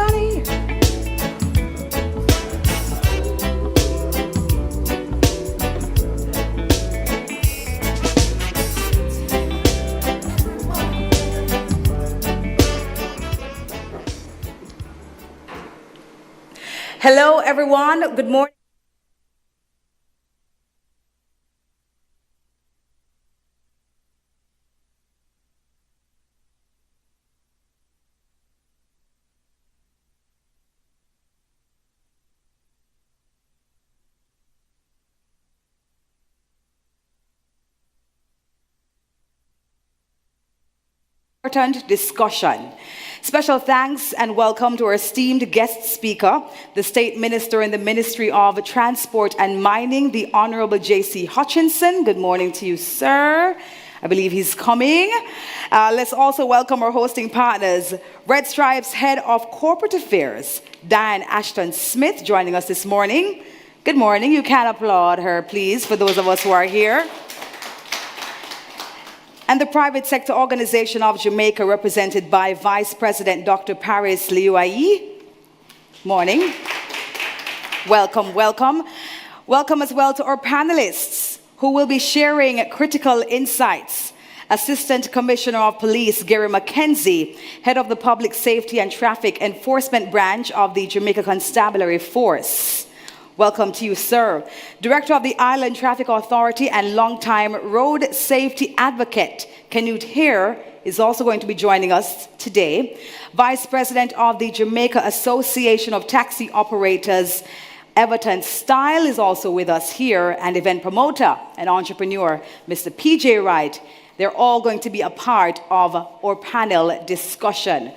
honey. Hello, everyone. Good morning. Important discussion. Special thanks and welcome to our esteemed guest speaker, the State Minister in the Ministry of Transport and Mining, the Honorable J.C. Hutchinson. Good morning to you, sir. I believe he's coming. Let's also welcome our hosting partners, Red Stripes Head of Corporate Affairs, Diane Ashton Smith, joining us this morning. Good morning. You can applaud her, please, for those of us who are here. And the private sector organization of Jamaica, represented by Vice President Dr. Paris Liuai. Morning. Welcome, welcome. Welcome as well to our panelists who will be sharing critical insights. Assistant Commissioner of Police Gary McKenzie, Head of the Public Safety and Traffic Enforcement Branch of the Jamaica Constabulary Force. Welcome to you, sir. Director of the Island Traffic Authority and longtime road safety advocate, Canute Hare, is also going to be joining us today. Vice President of the Jamaica Association of Taxi Operators, Everton Style, is also with us here, and event promoter and entrepreneur, Mr. PJ Wright. They're all going to be a part of our panel discussion.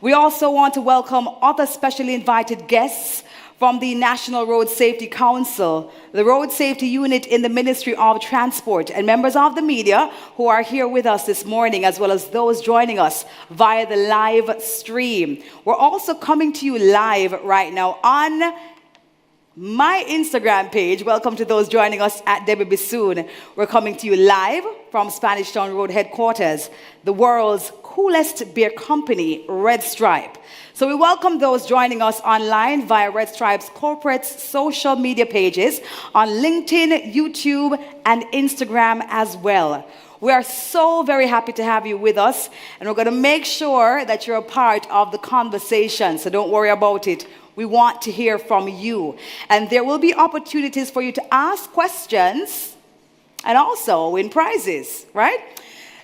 We also want to welcome other specially invited guests from the National Road Safety Council, the Road Safety Unit in the Ministry of Transport, and members of the media who are here with us this morning, as well as those joining us via the live stream. We're also coming to you live right now on my Instagram page. Welcome to those joining us at Debbie Bissoon. We're coming to you live from Spanish Town Road headquarters, the world's coolest beer company, Red Stripe. So we welcome those joining us online via Red Stripe's corporate social media pages on LinkedIn, YouTube, and Instagram as well. We are so very happy to have you with us, and we're going to make sure that you're a part of the conversation, so don't worry about it. We want to hear from you. And there will be opportunities for you to ask questions and also win prizes, right?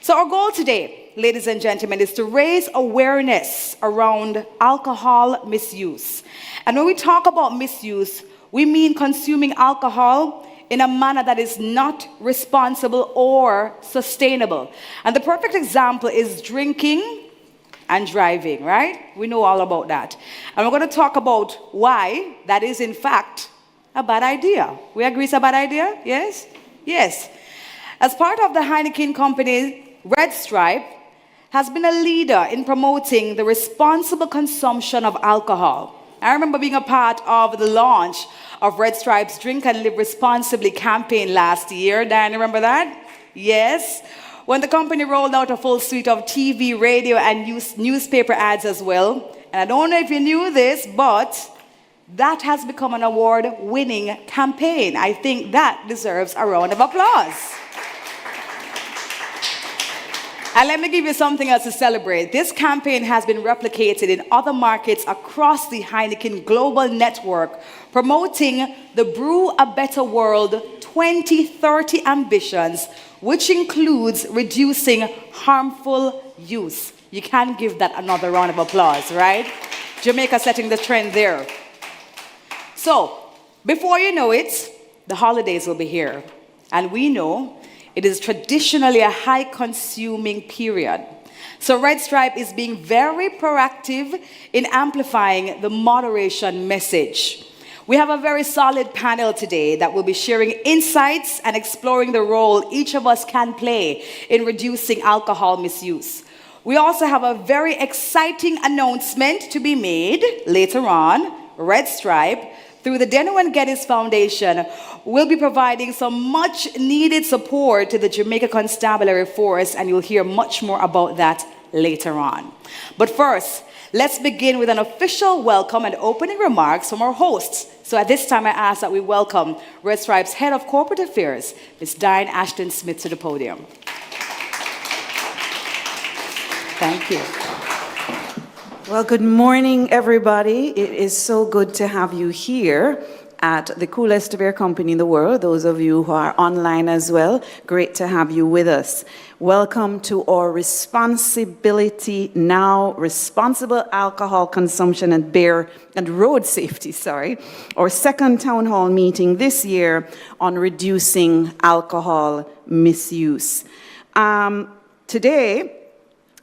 So our goal today, ladies and gentlemen, is to raise awareness around alcohol misuse. And when we talk about misuse, we mean consuming alcohol in a manner that is not responsible or sustainable. And the perfect example is drinking and driving, right? We know all about that. And we're going to talk about why that is, in fact, a bad idea. We agree it's a bad idea? Yes? Yes. As part of the Heineken Company, Red Stripe has been a leader in promoting the responsible consumption of alcohol. I remember being a part of the launch of Red Stripe's Drink and Live Responsibly campaign last year. Diane, remember that? Yes. When the company rolled out a full suite of TV, radio, and newspaper ads as well. And I don't know if you knew this, but that has become an award-winning campaign. I think that deserves a round of applause. And let me give you something else to celebrate. This campaign has been replicated in other markets across the Heineken Global Network, promoting the Brew a Better World 2030 ambitions, which includes reducing harmful use. You can give that another round of applause, right? Jamaica setting the trend there. So, before you know it, the holidays will be here. And we know it is traditionally a high-consuming period. So Red Stripe is being very proactive in amplifying the moderation message. We have a very solid panel today that will be sharing insights and exploring the role each of us can play in reducing alcohol misuse. We also have a very exciting announcement to be made later on. Red Stripe, through the Deno and Geddes Foundation, will be providing some much needed support to the Jamaica Constabulary Force, and you'll hear much more about that later on. But first, Let's begin with an official welcome and opening remarks from our hosts. So at this time, I ask that we welcome Red Stripe's Head of Corporate Affairs, Ms. Diane Ashton-Smith, to the podium. Thank you. Well, good morning, everybody. It is so good to have you here at the coolest beer company in the world. Those of you who are online as well, great to have you with us. Welcome to our Responsibility Now, Responsible Alcohol Consumption and Beer and Road Safety, our second town hall meeting this year on reducing alcohol misuse. Today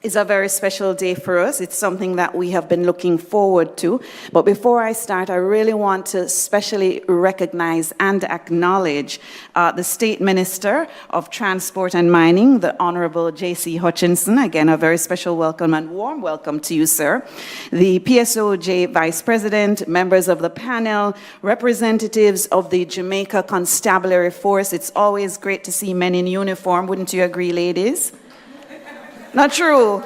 is a very special day for us. It's something that we have been looking forward to. But before I start, I really want to especially recognize and acknowledge the State Minister of Transport and Mining, the Honorable J.C. Hutchinson. Again, a very special welcome and warm welcome to you, sir. The PSOJ Vice President, members of the panel, representatives of the Jamaica Constabulary Force. It's always great to see men in uniform. Wouldn't you agree, ladies? Not true.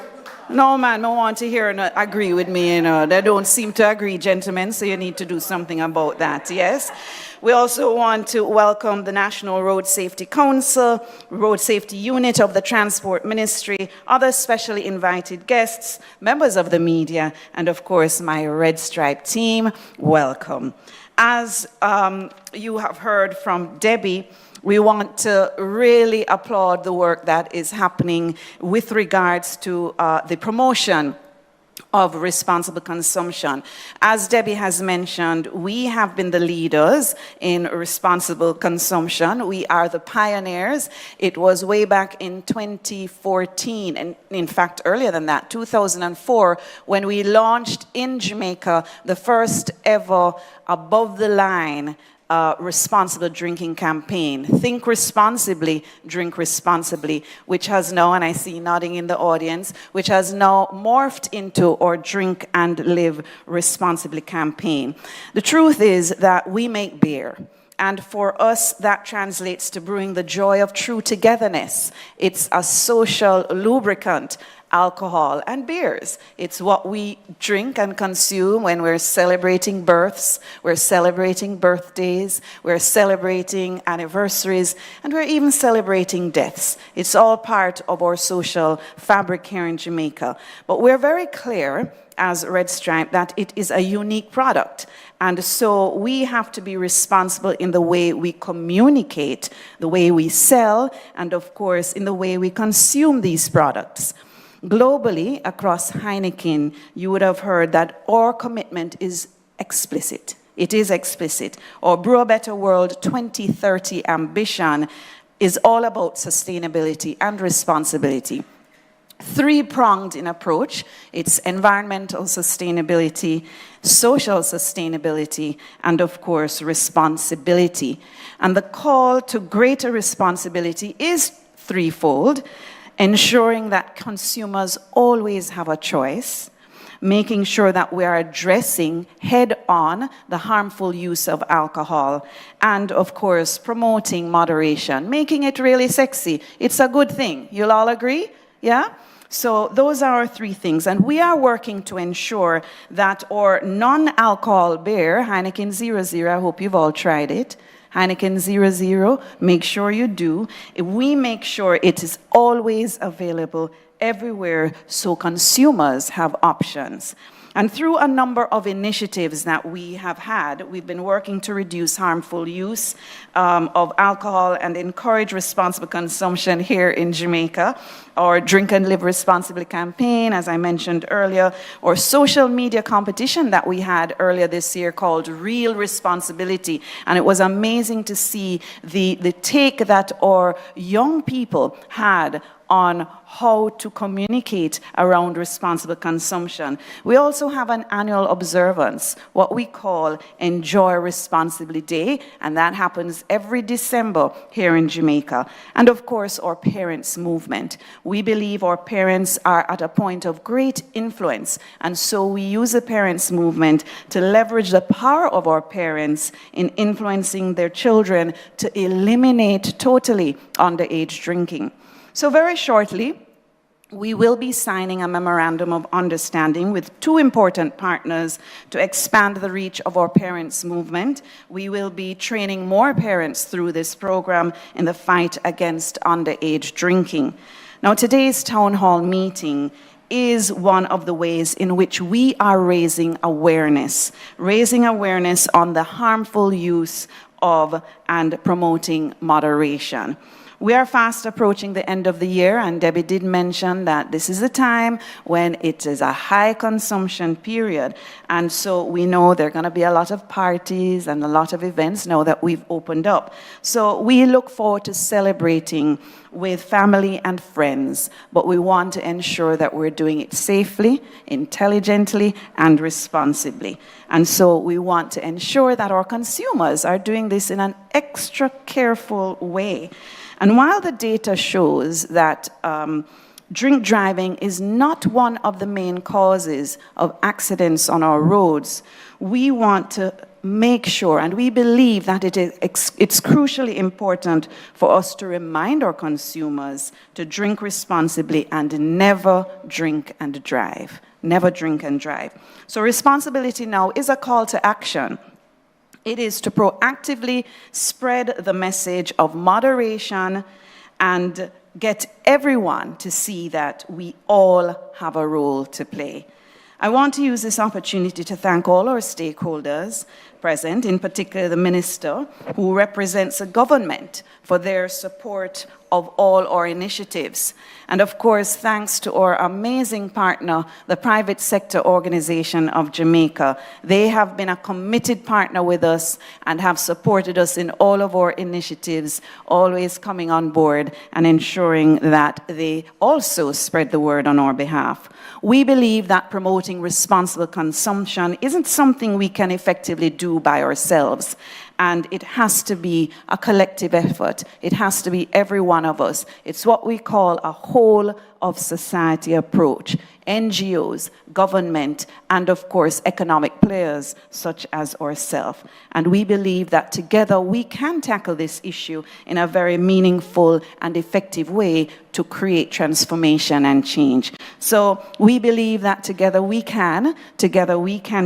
No, man, no want to hear and agree with me, They don't seem to agree, gentlemen, so you need to do something about that, yes? We also want to welcome the National Road Safety Council, Road Safety Unit of the Transport Ministry, other specially invited guests, members of the media, and of course, my Red Stripe team. Welcome. As you have heard from Debbie, we want to really applaud the work that is happening with regards to the promotion of responsible consumption. As Debbie has mentioned, we have been the leaders in responsible consumption. We are the pioneers. It was way back in 2014, and in fact earlier than that, 2004, when we launched in Jamaica the first ever above-the-line responsible drinking campaign. Think responsibly, drink responsibly, which has now, and I see nodding in the audience, which has now morphed into our Drink and Live Responsibly campaign. The truth is that we make beer. And for us, that translates to brewing the joy of true togetherness. It's a social lubricant, alcohol and beers. It's what we drink and consume when we're celebrating births, we're celebrating birthdays, we're celebrating anniversaries, and we're even celebrating deaths. It's all part of our social fabric here in Jamaica. But we're very clear as Red Stripe that it is a unique product. And so we have to be responsible in the way we communicate, the way we sell, and of course in the way we consume these products. Globally, across Heineken, you would have heard that our commitment is explicit. It is explicit. Our Brew a Better World 2030 ambition is all about sustainability and responsibility. Three-pronged in approach. It's environmental sustainability, social sustainability, and of course, responsibility. And the call to greater responsibility is threefold: ensuring that consumers always have a choice, making sure that we are addressing head-on the harmful use of alcohol, and of course, promoting moderation, making it really sexy. It's a good thing. You'll all agree? Yeah? So those are our three things, and we are working to ensure that our non-alcohol beer, Heineken 00, I hope you've all tried it, Heineken 00, make sure you do. We make sure it is always available everywhere so consumers have options. And through a number of initiatives that we have had, we've been working to reduce harmful use of alcohol and encourage responsible consumption here in Jamaica. Our Drink and Live Responsibly campaign, as I mentioned earlier, or social media competition that we had earlier this year called Real Responsibility. And it was amazing to see the take that our young people had on how to communicate around responsible consumption. We also have an annual observance, what we call Enjoy Responsibly Day, and that happens every December here in Jamaica. And of course, our parents' movement. We believe our parents are at a point of great influence, and so we use the parents' movement to leverage the power of our parents in influencing their children to eliminate totally underage drinking. So very shortly, We will be signing a memorandum of understanding with two important partners to expand the reach of our parents' movement. We will be training more parents through this program in the fight against underage drinking. Now, today's town hall meeting is one of the ways in which we are raising awareness on the harmful use of and promoting moderation. We are fast approaching the end of the year, and Debbie did mention that this is a time when it is a high consumption period. And so we know there are going to be a lot of parties and a lot of events now that we've opened up. So we look forward to celebrating with family and friends, but we want to ensure that we're doing it safely, intelligently, and responsibly. And so we want to ensure that our consumers are doing this in an extra careful way. And while the data shows that drink driving is not one of the main causes of accidents on our roads, we want to make sure, and we believe that it's crucially important for us to remind our consumers to drink responsibly and never drink and drive. Never drink and drive. So Responsibility Now is a call to action. It is to proactively spread the message of moderation and get everyone to see that we all have a role to play. I want to use this opportunity to thank all our stakeholders present, in particular the Minister, who represents the government, for their support of all our initiatives. And of course, thanks to our amazing partner, the Private Sector Organization of Jamaica. They have been a committed partner with us and have supported us in all of our initiatives, always coming on board and ensuring that they also spread the word on our behalf. We believe that promoting responsible consumption isn't something we can effectively do by ourselves. And it has to be a collective effort. It has to be every one of us. It's what we call a whole of society approach. NGOs, government, and of course economic players such as ourselves. And we believe that together we can tackle this issue in a very meaningful and effective way to create transformation and change. So we believe that together we can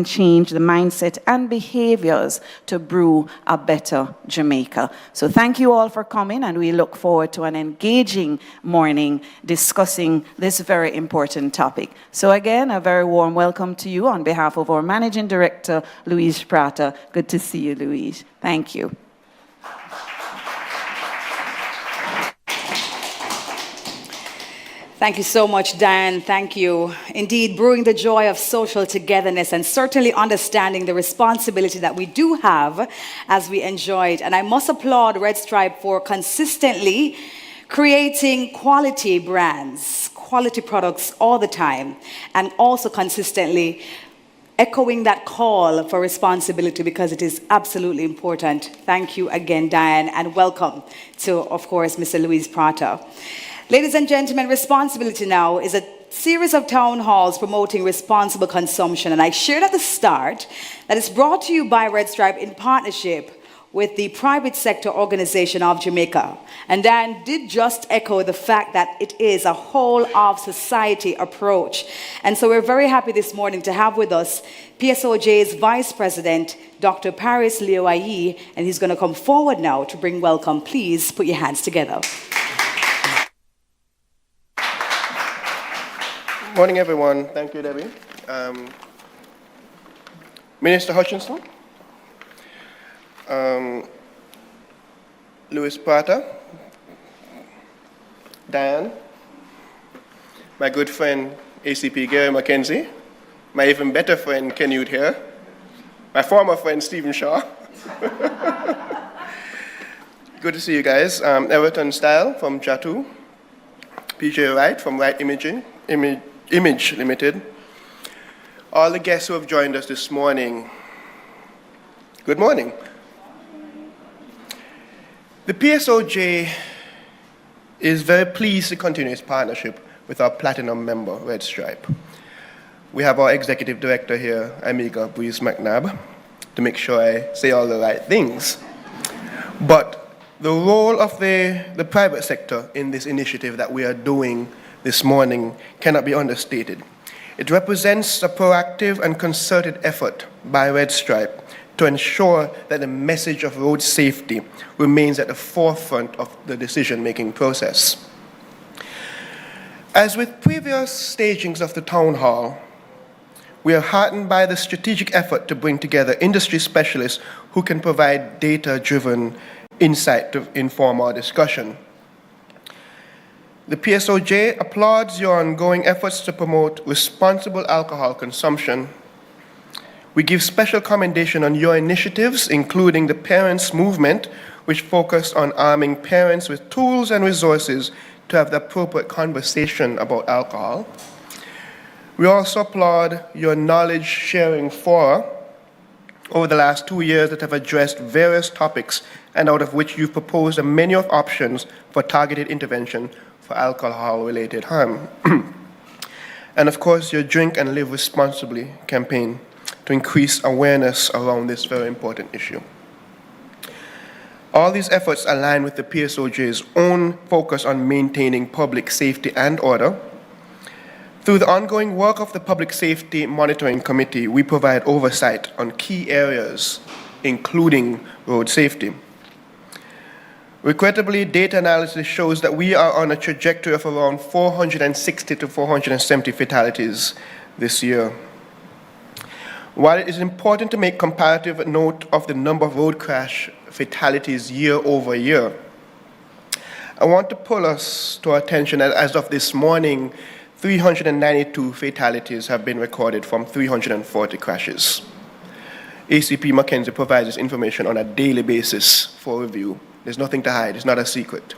change the mindset and behaviors to brew a better Jamaica. So thank you all for coming, and we look forward to an engaging morning discussing this very important topic. So again, a very warm welcome to you on behalf of our Managing Director, Louise Prata. Good to see you, Louise. Thank you. Thank you so much, Diane. Thank you. Indeed, brewing the joy of social togetherness and certainly understanding the responsibility that we do have as we enjoy it. And I must applaud Red Stripe for consistently creating quality brands, quality products all the time, and also consistently echoing that call for responsibility because it is absolutely important. Thank you again, Diane, and welcome to, of course, Mr. Louise Prata. Ladies and gentlemen, Responsibility Now is a series of town halls promoting responsible consumption. And I shared at the start that it's brought to you by Red Stripe in partnership with the Private Sector Organization of Jamaica. And Dan did just echo the fact that it is a whole of society approach. And so we're very happy this morning to have with us PSOJ's Vice President, Dr. Paris Leoayi, and he's going to come forward now to bring welcome. Please put your hands together. Morning, everyone. Thank you, Debbie. Minister Hutchinson, Louis Prata, Diane, my good friend ACP Gary McKenzie, my even better friend Ken Youth here, my former friend Stephen Shaw. Good to see you guys. Everton Style from Chatu, PJ Wright from Wright Image Limited, all the guests who have joined us this morning, good morning. The PSOJ is very pleased to continue its partnership with our platinum member, Red Stripe. We have our executive director here, Amiga Breeze McNabb, to make sure I say all the right things. But the role of the private sector in this initiative that we are doing this morning cannot be understated. It represents a proactive and concerted effort by Red Stripe to ensure that the message of road safety remains at the forefront of the decision-making process. As with previous stagings of the Town Hall, we are heartened by the strategic effort to bring together industry specialists who can provide data-driven insight to inform our discussion. The PSOJ applauds your ongoing efforts to promote responsible alcohol consumption. We give special commendation on your initiatives, including the Parents Movement, which focused on arming parents with tools and resources to have the appropriate conversation about alcohol. We also applaud your knowledge-sharing fora over the last 2 years that have addressed various topics and out of which you've proposed a menu of options for targeted intervention for alcohol-related harm. And of course, your Drink and Live Responsibly campaign to increase awareness around this very important issue. All these efforts align with the PSOJ's own focus on maintaining public safety and order. Through the ongoing work of the Public Safety Monitoring Committee, we provide oversight on key areas, including road safety. Regrettably, data analysis shows that we are on a trajectory of around 460 to 470 fatalities this year. While it is important to make comparative note of the number of road crash fatalities year over year, I want to pull us to our attention that as of this morning, 392 fatalities have been recorded from 340 crashes. ACP Mackenzie provides this information on a daily basis for review. There's nothing to hide, it's not a secret.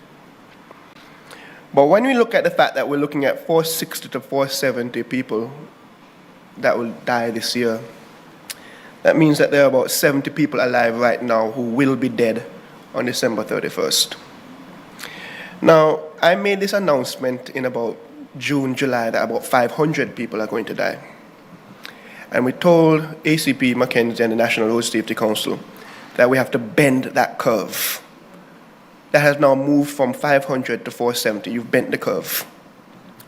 But when we look at the fact that we're looking at 460 to 470 people that will die this year, that means that there are about 70 people alive right now who will be dead on December 31st. Now, I made this announcement in about June, July, that about 500 people are going to die. And we told ACP Mackenzie and the National Road Safety Council that we have to bend that curve. That has now moved from 500 to 470. You've bent the curve.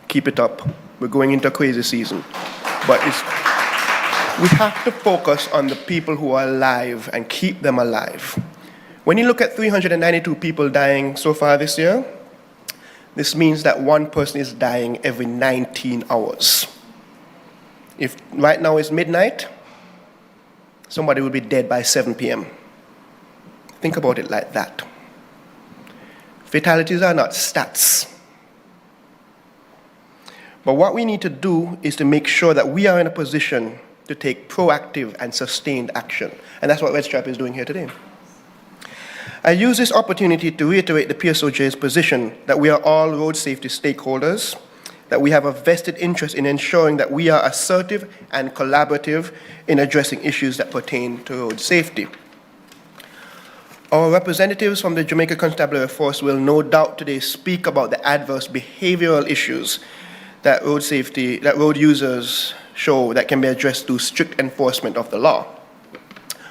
Keep it up. We're going into a crazy season. But we have to focus on the people who are alive and keep them alive. When you look at 392 people dying so far this year, this means that one person is dying every 19 hours. If right now is midnight, somebody will be dead by 7 p.m. Think about it like that. Fatalities are not stats. But what we need to do is to make sure that we are in a position to take proactive and sustained action. And that's what Red Stripe is doing here today. I use this opportunity to reiterate the PSOJ's position that we are all road safety stakeholders, that we have a vested interest in ensuring that we are assertive and collaborative in addressing issues that pertain to road safety. Our representatives from the Jamaica Constabulary Force will no doubt today speak about the adverse behavioral issues that road users show that can be addressed through strict enforcement of the law.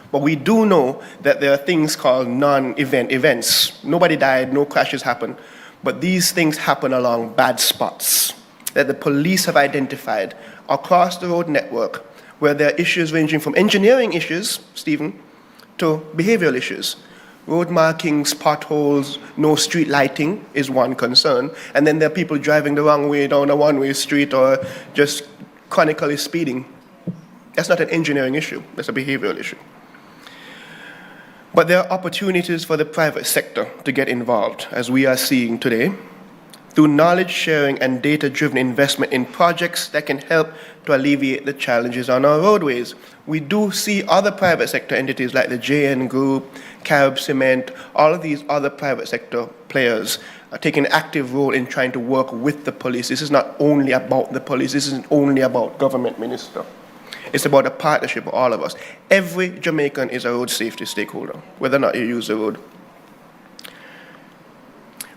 But we do know that there are things called non-event events. Nobody died, no crashes happened, but these things happen along bad spots that the police have identified across the road network, where there are issues ranging from engineering issues, Stephen, to behavioral issues. Road markings, potholes, no street lighting is one concern, and then there are people driving the wrong way down a one-way street or just chronically speeding. That's not an engineering issue, that's a behavioral issue. But there are opportunities for the private sector to get involved, as we are seeing today, through knowledge sharing and data-driven investment in projects that can help to alleviate the challenges on our roadways. We do see other private sector entities like the JN Group, Carib Cement, all of these other private sector players are taking an active role in trying to work with the police. This is not only about the police, this isn't only about government, Minister. It's about a partnership of all of us. Every Jamaican is a road safety stakeholder, whether or not you use the road.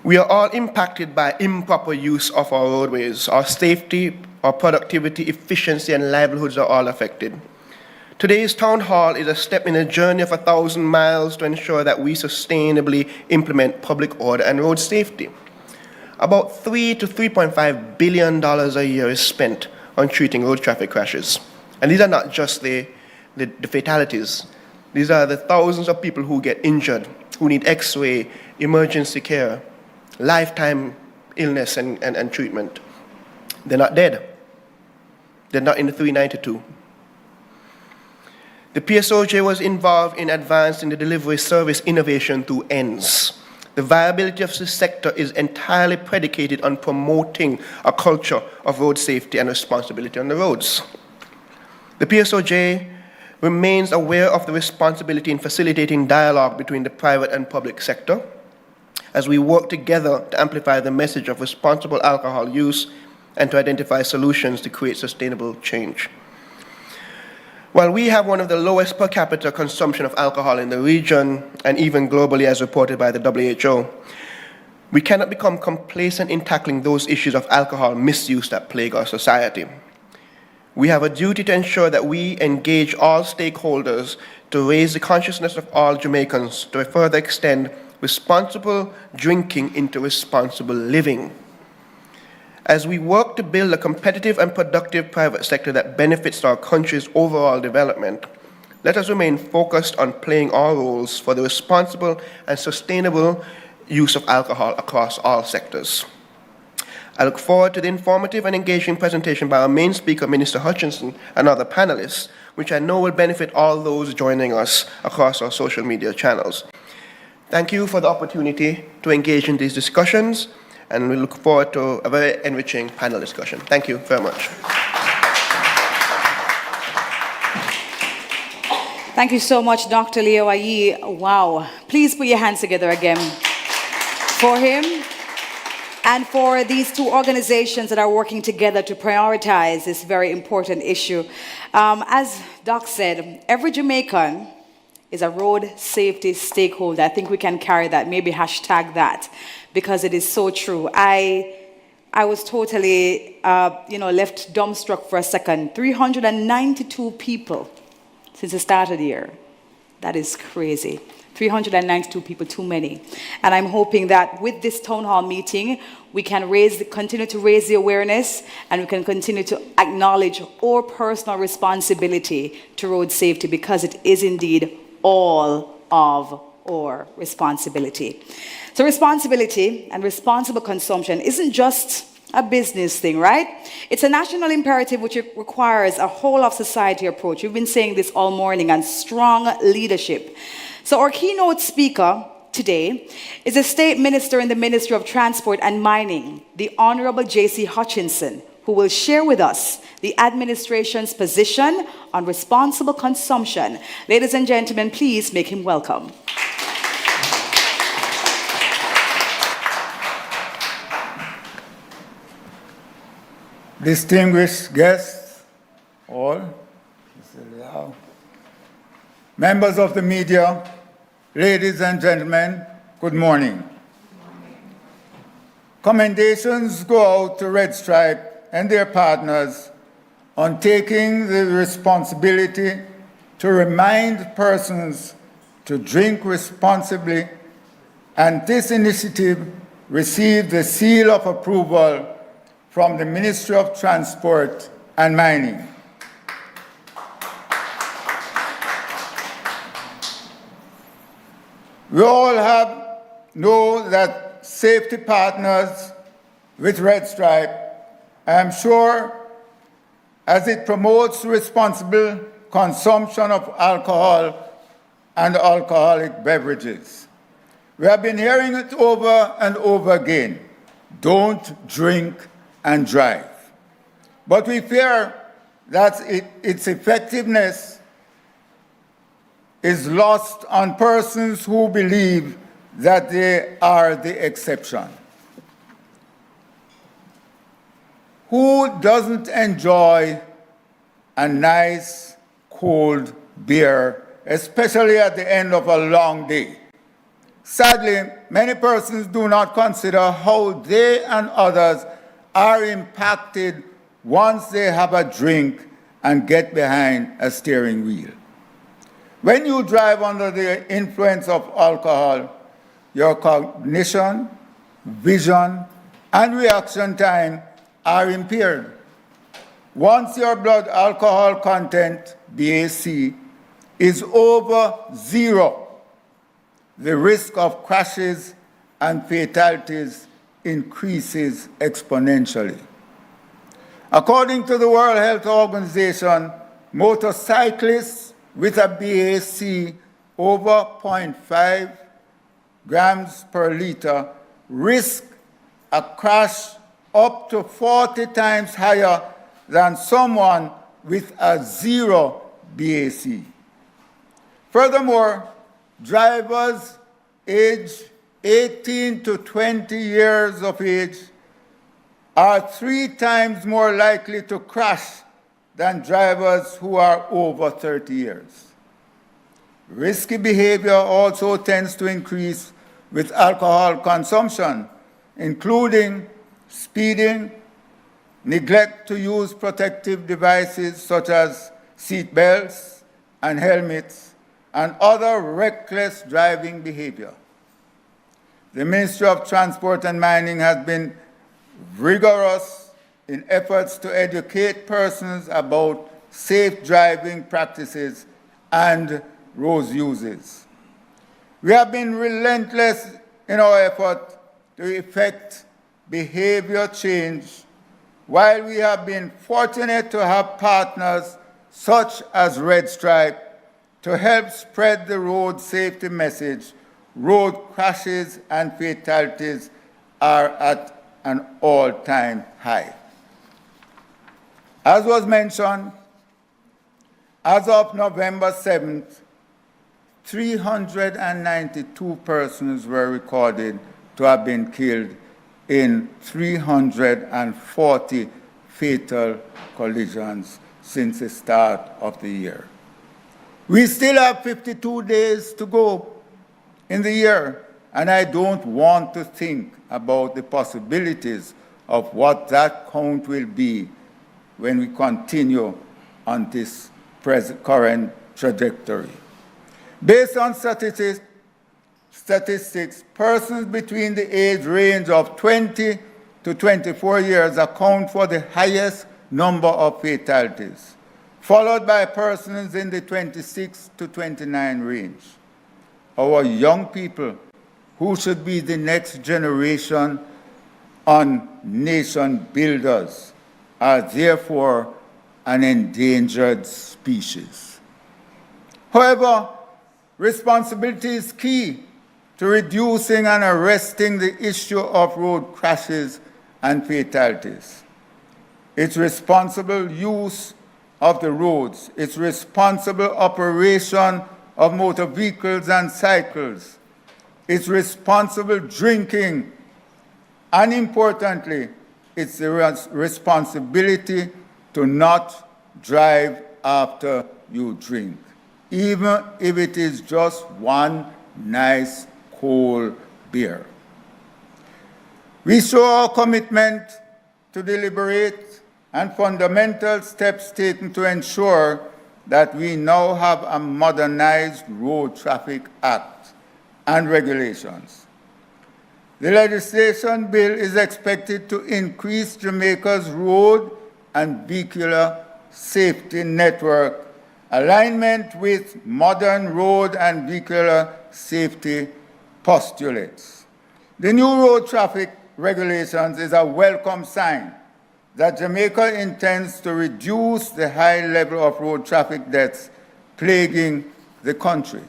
We are all impacted by improper use of our roadways. Our safety, our productivity, efficiency, and livelihoods are all affected. Today's town hall is a step in a journey of 1,000 miles to ensure that we sustainably implement public order and road safety. about $3 to $3.5 billion a year is spent on treating road traffic crashes. And these are not just the fatalities. These are the thousands of people who get injured, who need X-ray, emergency care, lifetime illness and treatment. They're not dead. They're not in the 392. The PSOJ was involved in advancing the delivery service innovation through ENDS. The viability of this sector is entirely predicated on promoting a culture of road safety and responsibility on the roads. The PSOJ remains aware of the responsibility in facilitating dialogue between the private and public sector as we work together to amplify the message of responsible alcohol use and to identify solutions to create sustainable change. While we have one of the lowest per capita consumption of alcohol in the region and even globally as reported by the WHO, we cannot become complacent in tackling those issues of alcohol misuse that plague our society. We have a duty to ensure that we engage all stakeholders to raise the consciousness of all Jamaicans to further extend responsible drinking into responsible living. As we work to build a competitive and productive private sector that benefits our country's overall development, let us remain focused on playing our roles for the responsible and sustainable use of alcohol across all sectors. I look forward to the informative and engaging presentation by our main speaker, Minister Hutchinson, and other panelists, which I know will benefit all those joining us across our social media channels. Thank you for the opportunity to engage in these discussions, and we look forward to a very enriching panel discussion. Thank you very much. Thank you so much, Dr. Leo Ayi. Wow. Please put your hands together again for him and for these two organizations that are working together to prioritize this very important issue. As Doc said, every Jamaican is a road safety stakeholder. I think we can carry that, maybe hashtag that, because it is so true. I was totally, left dumbstruck for a second. 392 people since the start of the year. That is crazy. 392 people, too many. And I'm hoping that with this town hall meeting, we can continue to raise the awareness, and we can continue to acknowledge our personal responsibility to road safety, because it is indeed all of our responsibility. So responsibility and responsible consumption isn't just a business thing, right? It's a national imperative which requires a whole of society approach. We've been saying this all morning, and strong leadership. So our keynote speaker today is a state minister in the Ministry of Transport and Mining, the Honorable J.C. Hutchinson, who will share with us the administration's position on responsible consumption. Ladies and gentlemen, please make him welcome. Distinguished guests, all, members of the media, ladies and gentlemen, good morning. Commendations go out to Red Stripe and their partners on taking the responsibility to remind persons to drink responsibly, and this initiative received the seal of approval from the Ministry of Transport and Mining. We all know that safety partners with Red Stripe, I am sure, as it promotes responsible consumption of alcohol and alcoholic beverages. We have been hearing it over and over again. Don't drink and drive. But we fear that its effectiveness is lost on persons who believe that they are the exception. Who doesn't enjoy a nice cold beer, especially at the end of a long day? Sadly, many persons do not consider how they and others are impacted once they have a drink and get behind a steering wheel. When you drive under the influence of alcohol, your cognition, vision, and reaction time are impaired. Once your blood alcohol content, BAC, is over 0, the risk of crashes and fatalities increases exponentially. According to the World Health Organization, motorcyclists with a BAC over 0.5 grams per liter risk a crash up to 40 times higher than someone with a 0 BAC. Furthermore, drivers aged 18 to 20 years of age are 3 times more likely to crash than drivers who are over 30 years. Risky behavior also tends to increase with alcohol consumption, including speeding, neglect to use protective devices such as seat belts and helmets, and other reckless driving behavior. The Ministry of Transport and Mining has been rigorous in efforts to educate persons about safe driving practices and road uses. We have been relentless in our effort to effect behavior change, while we have been fortunate to have partners such as Red Stripe to help spread the road safety message. Road crashes and fatalities are at an all-time high. As was mentioned, as of November 7th, 392 persons were recorded to have been killed in 340 fatal collisions since the start of the year. We still have 52 days to go in the year, and I don't want to think about the possibilities of what that count will be when we continue on this current trajectory. Based on statistics, persons between the age range of 20 to 24 years account for the highest number of fatalities, followed by persons in the 26 to 29 range. Our young people, who should be the next generation on nation builders, are therefore an endangered species. However, responsibility is key to reducing and arresting the issue of road crashes and fatalities. It's responsible use of the roads, its responsible operation of motor vehicles and cycles, its responsible drinking, and importantly, it's the responsibility to not drive after you drink, even if it is just one nice cold beer. We show our commitment to deliberate and fundamental steps taken to ensure that we now have a modernized Road Traffic Act and regulations. The legislation bill is expected to increase Jamaica's road and vehicular safety network alignment with modern road and vehicular safety postulates. The new road traffic regulations is a welcome sign that Jamaica intends to reduce the high level of road traffic deaths plaguing the country.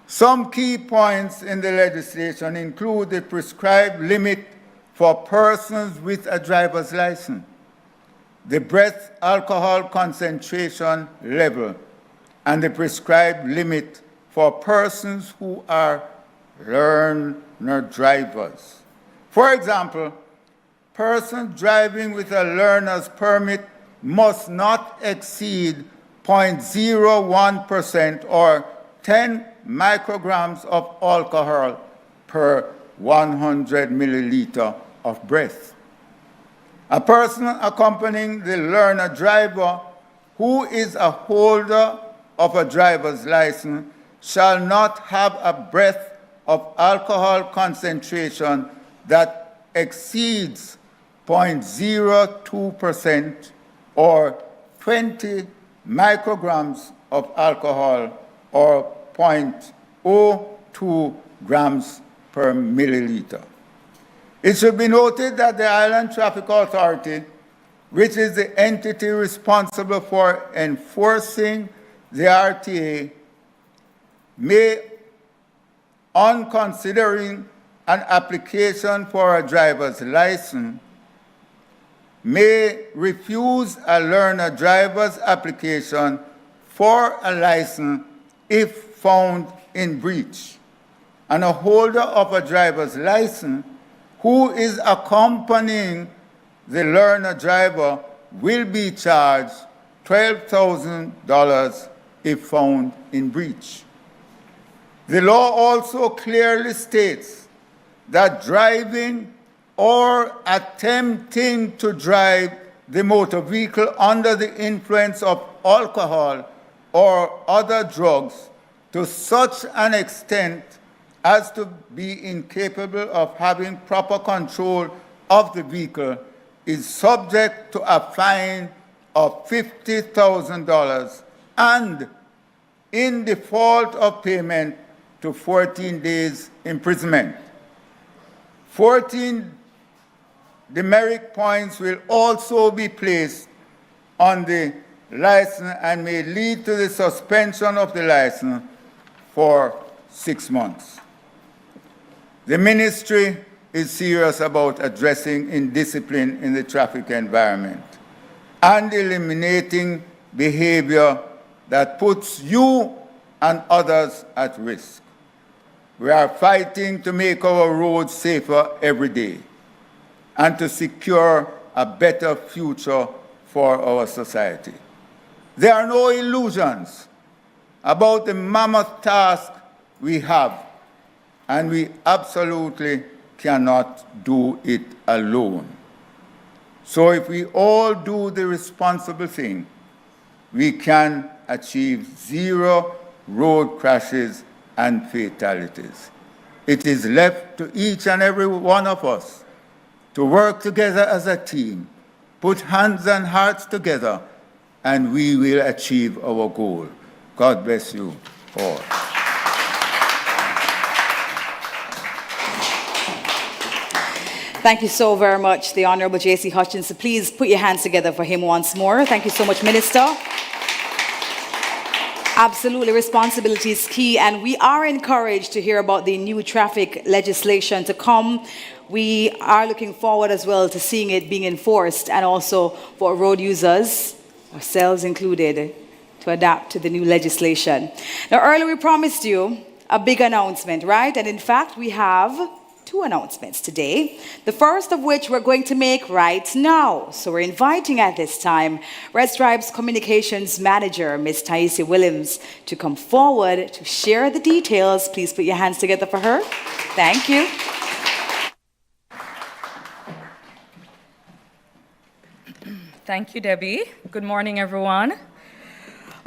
Some key points in the legislation include the prescribed limit for persons with a driver's license, the breath alcohol concentration level, and the prescribed limit for persons who are learner drivers. For example, persons driving with a learner's permit must not exceed 0.01% or 10 micrograms of alcohol per 100 milliliter of breath. A person accompanying the learner driver who is a holder of a driver's license shall not have a breath of alcohol concentration that exceeds 0.02% or 20 micrograms of alcohol or 0.02 grams per milliliter. It should be noted that the Island Traffic Authority, which is the entity responsible for enforcing the RTA, may, on considering an application for a driver's license, may refuse a learner driver's application for a license if found in breach. And a holder of a driver's license who is accompanying the learner driver will be charged $12,000 if found in breach. The law also clearly states that driving or attempting to drive the motor vehicle under the influence of alcohol or other drugs to such an extent as to be incapable of having proper control of the vehicle is subject to a fine of $50,000 and, in default of payment, to 14 days imprisonment. 14 demerit points will also be placed on the license and may lead to the suspension of the license for 6 months. The ministry is serious about addressing indiscipline in the traffic environment and eliminating behavior that puts you and others at risk. We are fighting to make our roads safer every day and to secure a better future for our society. There are no illusions about the mammoth task we have, and we absolutely cannot do it alone. So if we all do the responsible thing, we can achieve zero road crashes and fatalities. It is left to each and every one of us to work together as a team, put hands and hearts together, and we will achieve our goal. God bless you all. Thank you so very much, the Honourable J.C. Hutchinson. Please put your hands together for him once more. Thank you so much, Minister. Absolutely, responsibility is key, and we are encouraged to hear about the new traffic legislation to come. We are looking forward as well to seeing it being enforced, and also for road users, ourselves included, to adapt to the new legislation. Now, earlier we promised you a big announcement, right? And in fact, we have 2 announcements today, the first of which we're going to make right now. So we're inviting at this time Red Stripe's Communications Manager, Ms. Taisia Williams, to come forward to share the details. Please put your hands together for her. Thank you. Thank you, Debbie. Good morning, everyone.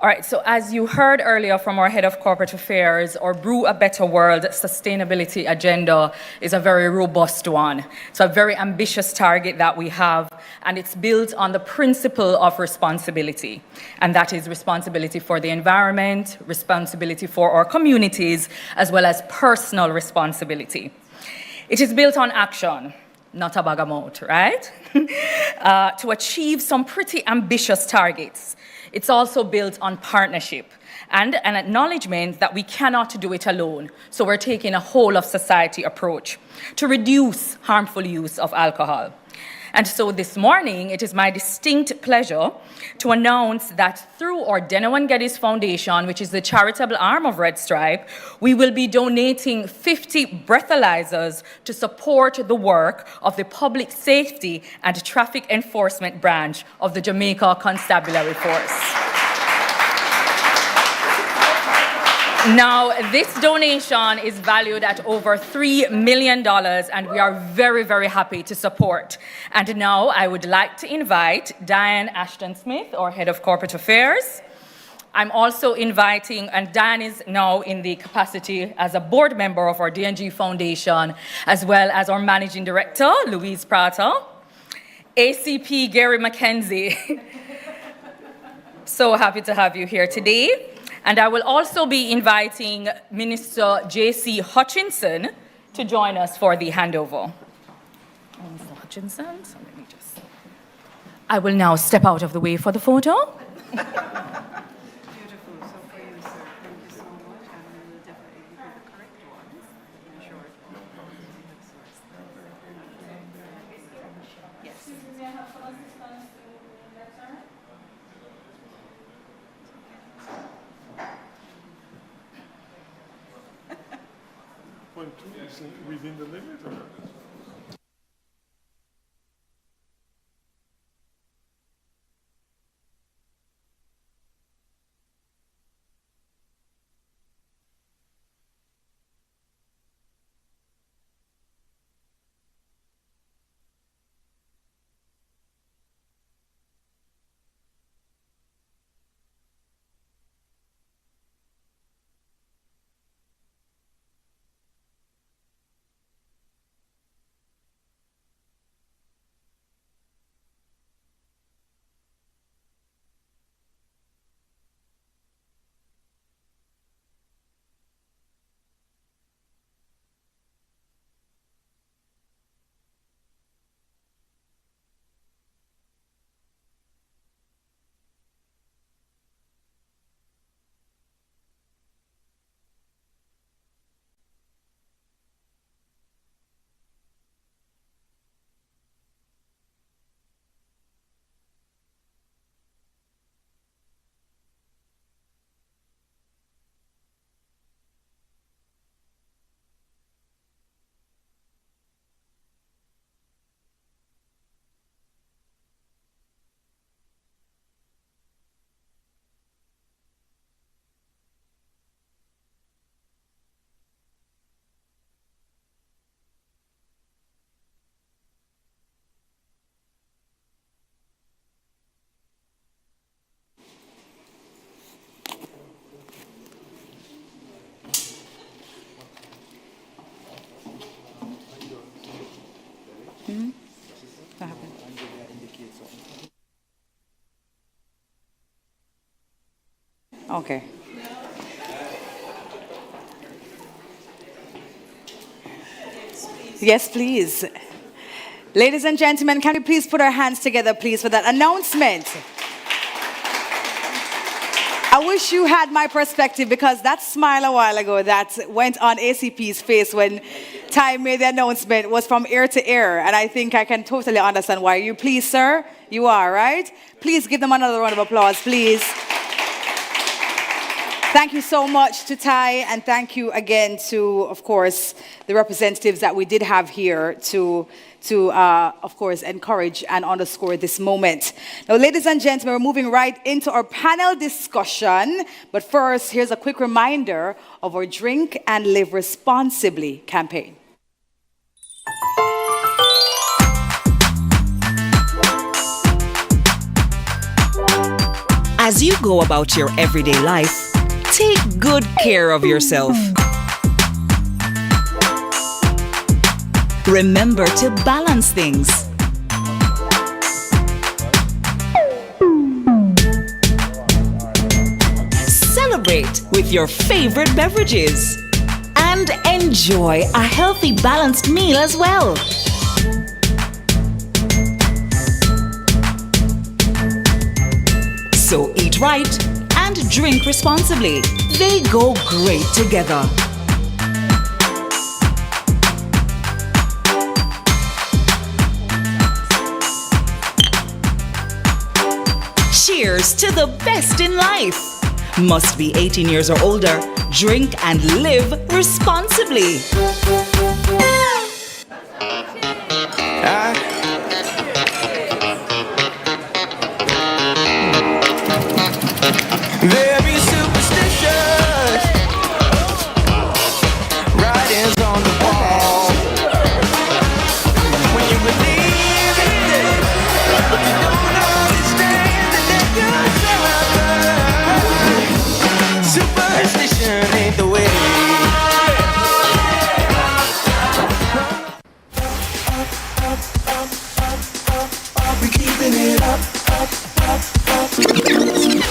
All right, so as you heard earlier from our Head of Corporate Affairs, our Brew a Better World sustainability agenda is a very robust one. It's a very ambitious target that we have, and it's built on the principle of responsibility. And that is responsibility for the environment, responsibility for our communities, as well as personal responsibility. It is built on action, not a bag of mouth, right? To achieve some pretty ambitious targets. It's also built on partnership and an acknowledgement that we cannot do it alone. So we're taking a whole of society approach to reduce harmful use of alcohol. And so this morning, it is my distinct pleasure to announce that through our Denowan Geddes Foundation, which is the charitable arm of Red Stripe, we will be donating 50 breathalyzers to support the work of the Public Safety and Traffic Enforcement branch of the Jamaica Constabulary Force. Now, this donation is valued at over $3 million, and we are very, very happy to support. And now I would like to invite Diane Ashton-Smith, our Head of Corporate Affairs, I'm also inviting, and Dan is now in the capacity as a board member of our DNG Foundation, as well as our managing director, Louise Prater, ACP Gary McKenzie. So happy to have you here today. And I will also be inviting Minister J.C. Hutchinson to join us for the handover. Mr. Hutchinson, so let me just... I will now step out of the way for the photo. Is it within the limit or? What happened? Okay. Yes, please. Ladies and gentlemen, can we please put our hands together, please, for that announcement? I wish you had my perspective, because that smile a while ago that went on ACP's face when Ty made the announcement was from ear to ear, and I think I can totally understand why. You pleased, sir? You are, right? Please give them another round of applause, please. Thank you so much to Ty, and thank you again to, of course, the representatives that we did have here to of course, encourage and underscore this moment. Now, ladies and gentlemen, we're moving right into our panel discussion. But first, here's a quick reminder of our Drink and Live Responsibly campaign. As you go about your everyday life, take good care of yourself. Remember to balance things. Celebrate with your favorite beverages. And enjoy a healthy, balanced meal as well. So eat right and drink responsibly. They go great together. Cheers to the best in life. Must be 18 years or older. Drink and live responsibly. There be superstitious writings on the wall. When you believe in this, but you don't understand that you're Superstition ain't the way. We keeping it up.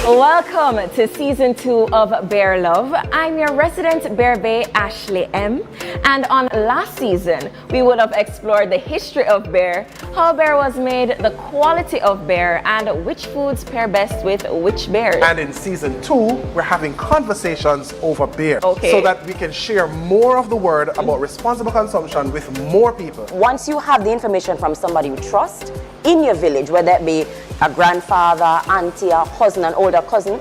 Welcome to season 2 of Bear Love. I'm your resident Bear Bay, Ashley M. And on last season, we would have explored the history of bear, how bear was made, the quality of bear, and which foods pair best with which bears. And in season 2, we're having conversations over beer. Okay. So that we can share more of the word about responsible consumption with more people. Once you have the information from somebody you trust in your village, whether it be a grandfather, auntie, a cousin, an older cousin,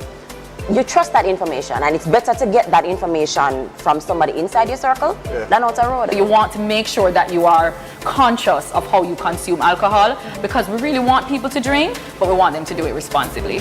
you trust that information, and it's better to get that information from somebody inside your circle than out the road. You want to make sure that you are conscious of how you consume alcohol, because we really want people to drink, but we want them to do it responsibly.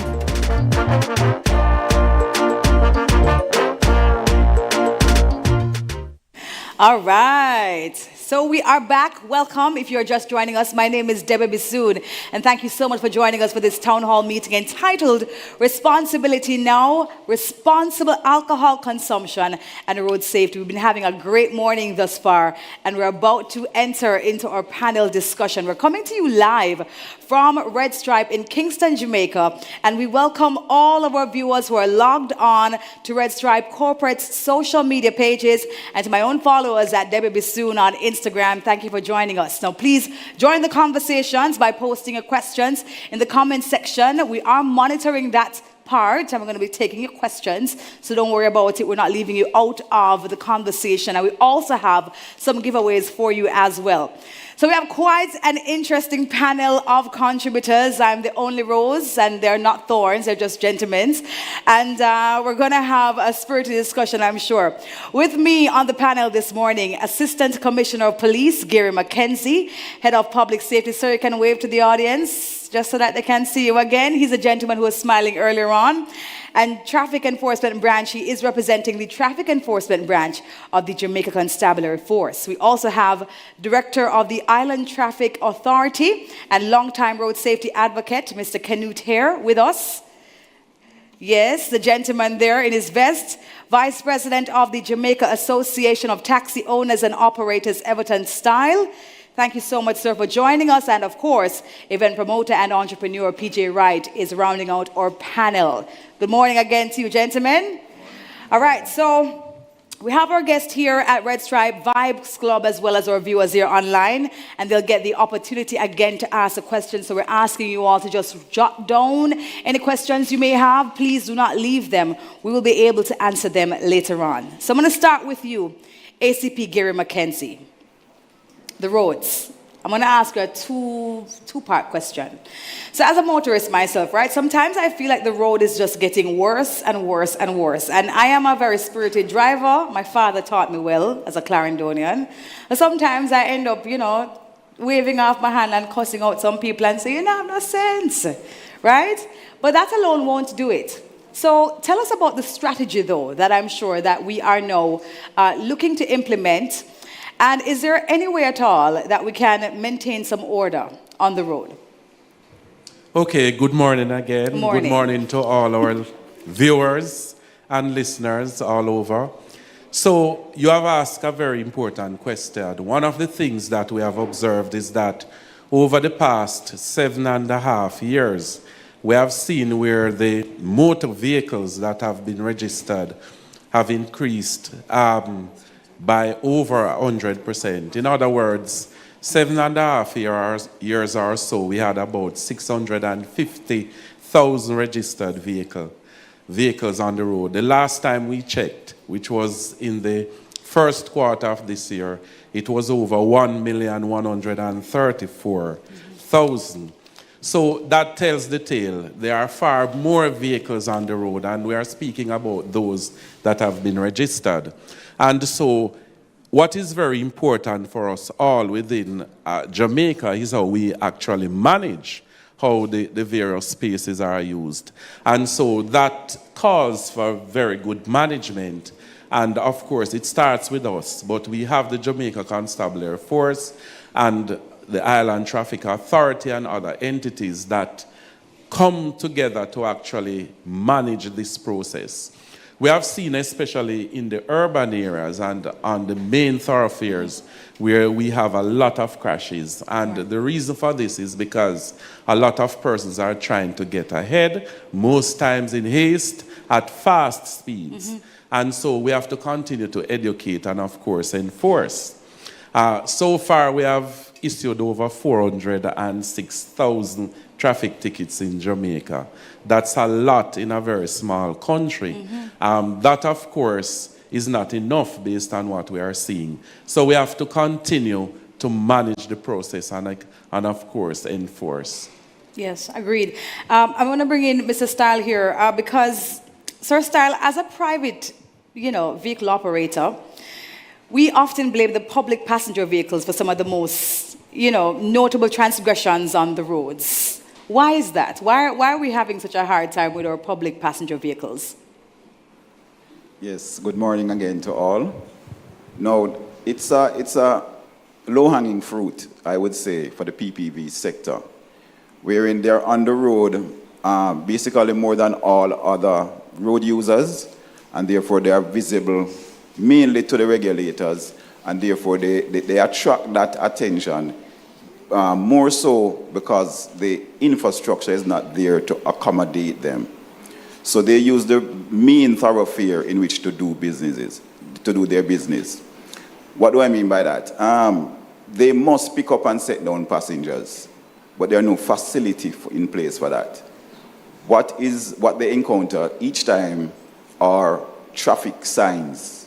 All right. So we are back. Welcome if you're just joining us. My name is Debbie Bisoon, and thank you so much for joining us for this town hall meeting entitled Responsibility Now, Responsible Alcohol Consumption and Road Safety. We've been having a great morning thus far, and we're about to enter into our panel discussion. We're coming to you live from Red Stripe in Kingston, Jamaica, and we welcome all of our viewers who are logged on to Red Stripe Corporate's social media pages and to my own followers at Debbie Bisoon on Instagram. Thank you for joining us. Now, please join the conversations by posting your questions in the comment section. We are monitoring that part, and we're going to be taking your questions, so don't worry about it. We're not leaving you out of the conversation, and we also have some giveaways for you as well. So we have quite an interesting panel of contributors. I'm the only rose, and they're not thorns, they're just gentlemen. And we're going to have a spirited discussion, I'm sure. With me on the panel this morning, Assistant Commissioner of Police, Gary McKenzie, Head of Public Safety. Sir, you can wave to the audience, just so that they can see you again. He's a gentleman who was smiling earlier on. And Traffic Enforcement Branch, he is representing the Traffic Enforcement Branch of the Jamaica Constabulary Force. We also have Director of the Island Traffic Authority and longtime road safety advocate, Mr. Canute Hare, with us. Yes, the gentleman there in his vest. Vice President of the Jamaica Association of Taxi Owners and Operators, Everton Style. Thank you so much, sir, for joining us. And of course, event promoter and entrepreneur PJ Wright is rounding out our panel. Good morning again to you, gentlemen. All right, so we have our guest here at Red Stripe Vibes Club, as well as our viewers here online, and they'll get the opportunity again to ask a question. So we're asking you all to just jot down any questions you may have. Please do not leave them. We will be able to answer them later on. So I'm going to start with you, ACP Gary McKenzie. The roads. I'm going to ask you a two-part question. So as a motorist myself, right, sometimes I feel like the road is just getting worse and worse and worse. And I am a very spirited driver. My father taught me well as a Clarendonian. But sometimes I end up, waving off my hand and cussing out some people and say, you have no sense, right? But that alone won't do it. So tell us about the strategy, though, that I'm sure that we are now looking to implement. And is there any way at all that we can maintain some order on the road? Okay, good morning again. Good morning. Good morning to all our viewers and listeners all over. So you have asked a very important question. One of the things that we have observed is that over the past 7.5 years, we have seen where the motor vehicles that have been registered have increased by over 100%. In other words, 7.5 years or so, we had about 650,000 registered vehicles on the road. The last time we checked, which was in the first quarter of this year, it was over 1,134,000. So that tells the tale. There are far more vehicles on the road, and we are speaking about those that have been registered. And so what is very important for us all within Jamaica is how we actually manage how the various spaces are used. And so that calls for very good management. And of course, it starts with us, but we have the Jamaica Constabulary Force and the Island Traffic Authority and other entities that come together to actually manage this process. We have seen, especially in the urban areas and on the main thoroughfares, where we have a lot of crashes. And the reason for this is because a lot of persons are trying to get ahead, most times in haste, at fast speeds. And so we have to continue to educate and, of course, enforce. So far, we have issued over 406,000 traffic tickets in Jamaica. That's a lot in a very small country. That, of course, is not enough based on what we are seeing. So we have to continue to manage the process and of course, enforce. Yes, agreed. I want to bring in Mr. Style here because, Sir Style, as a private, vehicle operator, we often blame the public passenger vehicles for some of the most, notable transgressions on the roads. Why is that? Why are we having such a hard time with our public passenger vehicles? Yes, good morning again to all. Now, it's a low-hanging fruit, I would say, for the PPV sector, wherein they're on the road basically more than all other road users, and therefore they are visible mainly to the regulators, and therefore they attract that attention more so because the infrastructure is not there to accommodate them. So they use the main thoroughfare in which to do their business. What do I mean by that? They must pick up and set down passengers, but there are no facility in place for that. What they encounter each time are traffic signs,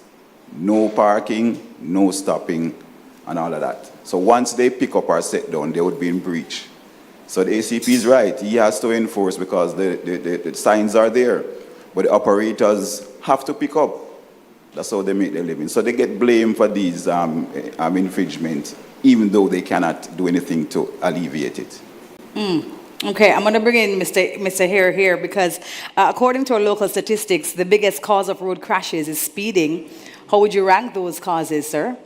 no parking, no stopping, and all of that. So once they pick up or set down, they would be in breach. So the ACP is right. He has to enforce because the signs are there. But the operators have to pick up. That's how they make their living. So they get blamed for these infringements, even though they cannot do anything to alleviate it. Okay, I'm going to bring in Mr. Hare here because according to our local statistics, the biggest cause of road crashes is speeding. How would you rank those causes, sir?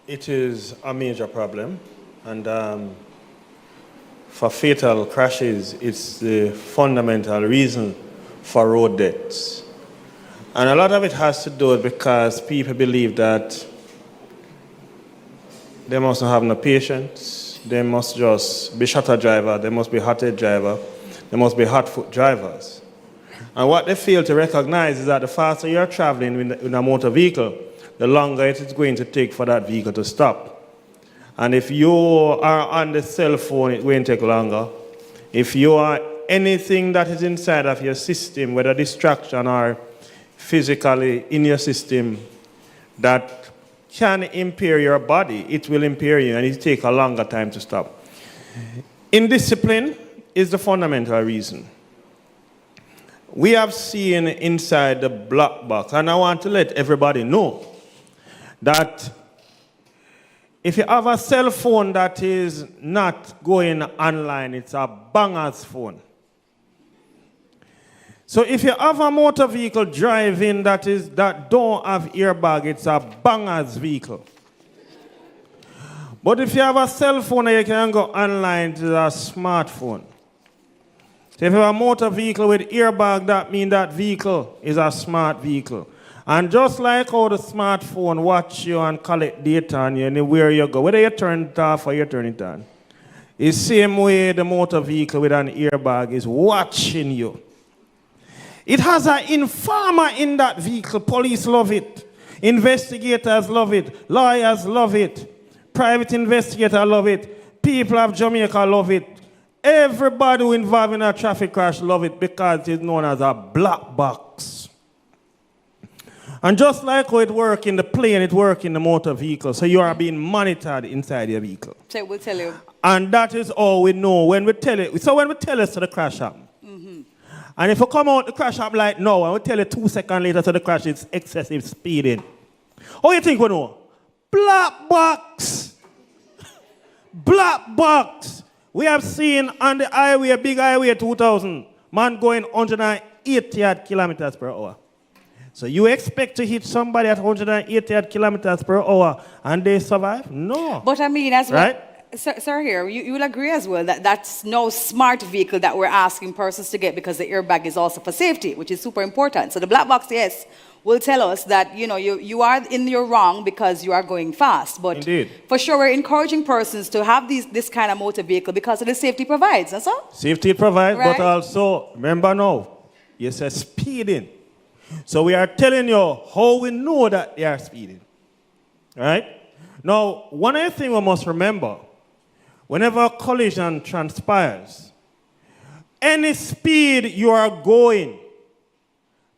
It is a major problem. And for fatal crashes, it's the fundamental reason for road deaths. And a lot of it has to do because people believe that they must not have no patience, they must just be shutter driver, they must be hot-head driver, they must be hot-foot drivers. And what they fail to recognize is that the faster you're traveling in a motor vehicle, the longer it is going to take for that vehicle to stop. And if you are on the cell phone, it won't take longer. If you are anything that is inside of your system, whether distraction or physically in your system, that can impair your body, it will impair you and it will take a longer time to stop. Indiscipline is the fundamental reason. We have seen inside the black box, and I want to let everybody know that if you have a cell phone that is not going online, it's a banger's phone. So if you have a motor vehicle driving that don't have airbag, it's a banger's vehicle. But if you have a cell phone and you can go online, it's a smartphone. So if you have a motor vehicle with airbag, that means that vehicle is a smart vehicle. And just like how the smartphone watch you and collect data on you anywhere you go, whether you turn it off or you turn it on, it's the same way the motor vehicle with an airbag is watching you. It has an informer in that vehicle. Police love it. Investigators love it. Lawyers love it. Private investigators love it. People of Jamaica love it. Everybody who involved in a traffic crash love it because it's known as a black box. And just like how it works in the plane, it works in the motor vehicle. So you are being monitored inside your vehicle. So we'll tell you. And that is all we know when we tell it. So when we tell us to the crash happen. And if you come out the crash up like now, and we tell you 2 seconds later to the crash, it's excessive speeding. How do you think we know? Black box. Black box. We have seen on the highway, big highway 2000, man going 180 kilometers per hour. So you expect to hit somebody at 180 kilometers per hour and they survive? No. But I mean, as right? Sir, here, you will agree as well that that's no smart vehicle that we're asking persons to get because the airbag is also for safety, which is super important. So the black box, yes, will tell us that, you are in your wrong because you are going fast. But Indeed. For sure, we're encouraging persons to have this kind of motor vehicle because of the safety provides, that's all? Safety provides, Right. but also, remember now, you said speeding. So we are telling you how we know that they are speeding. Right? Now, one other thing we must remember, whenever a collision transpires, any speed you are going,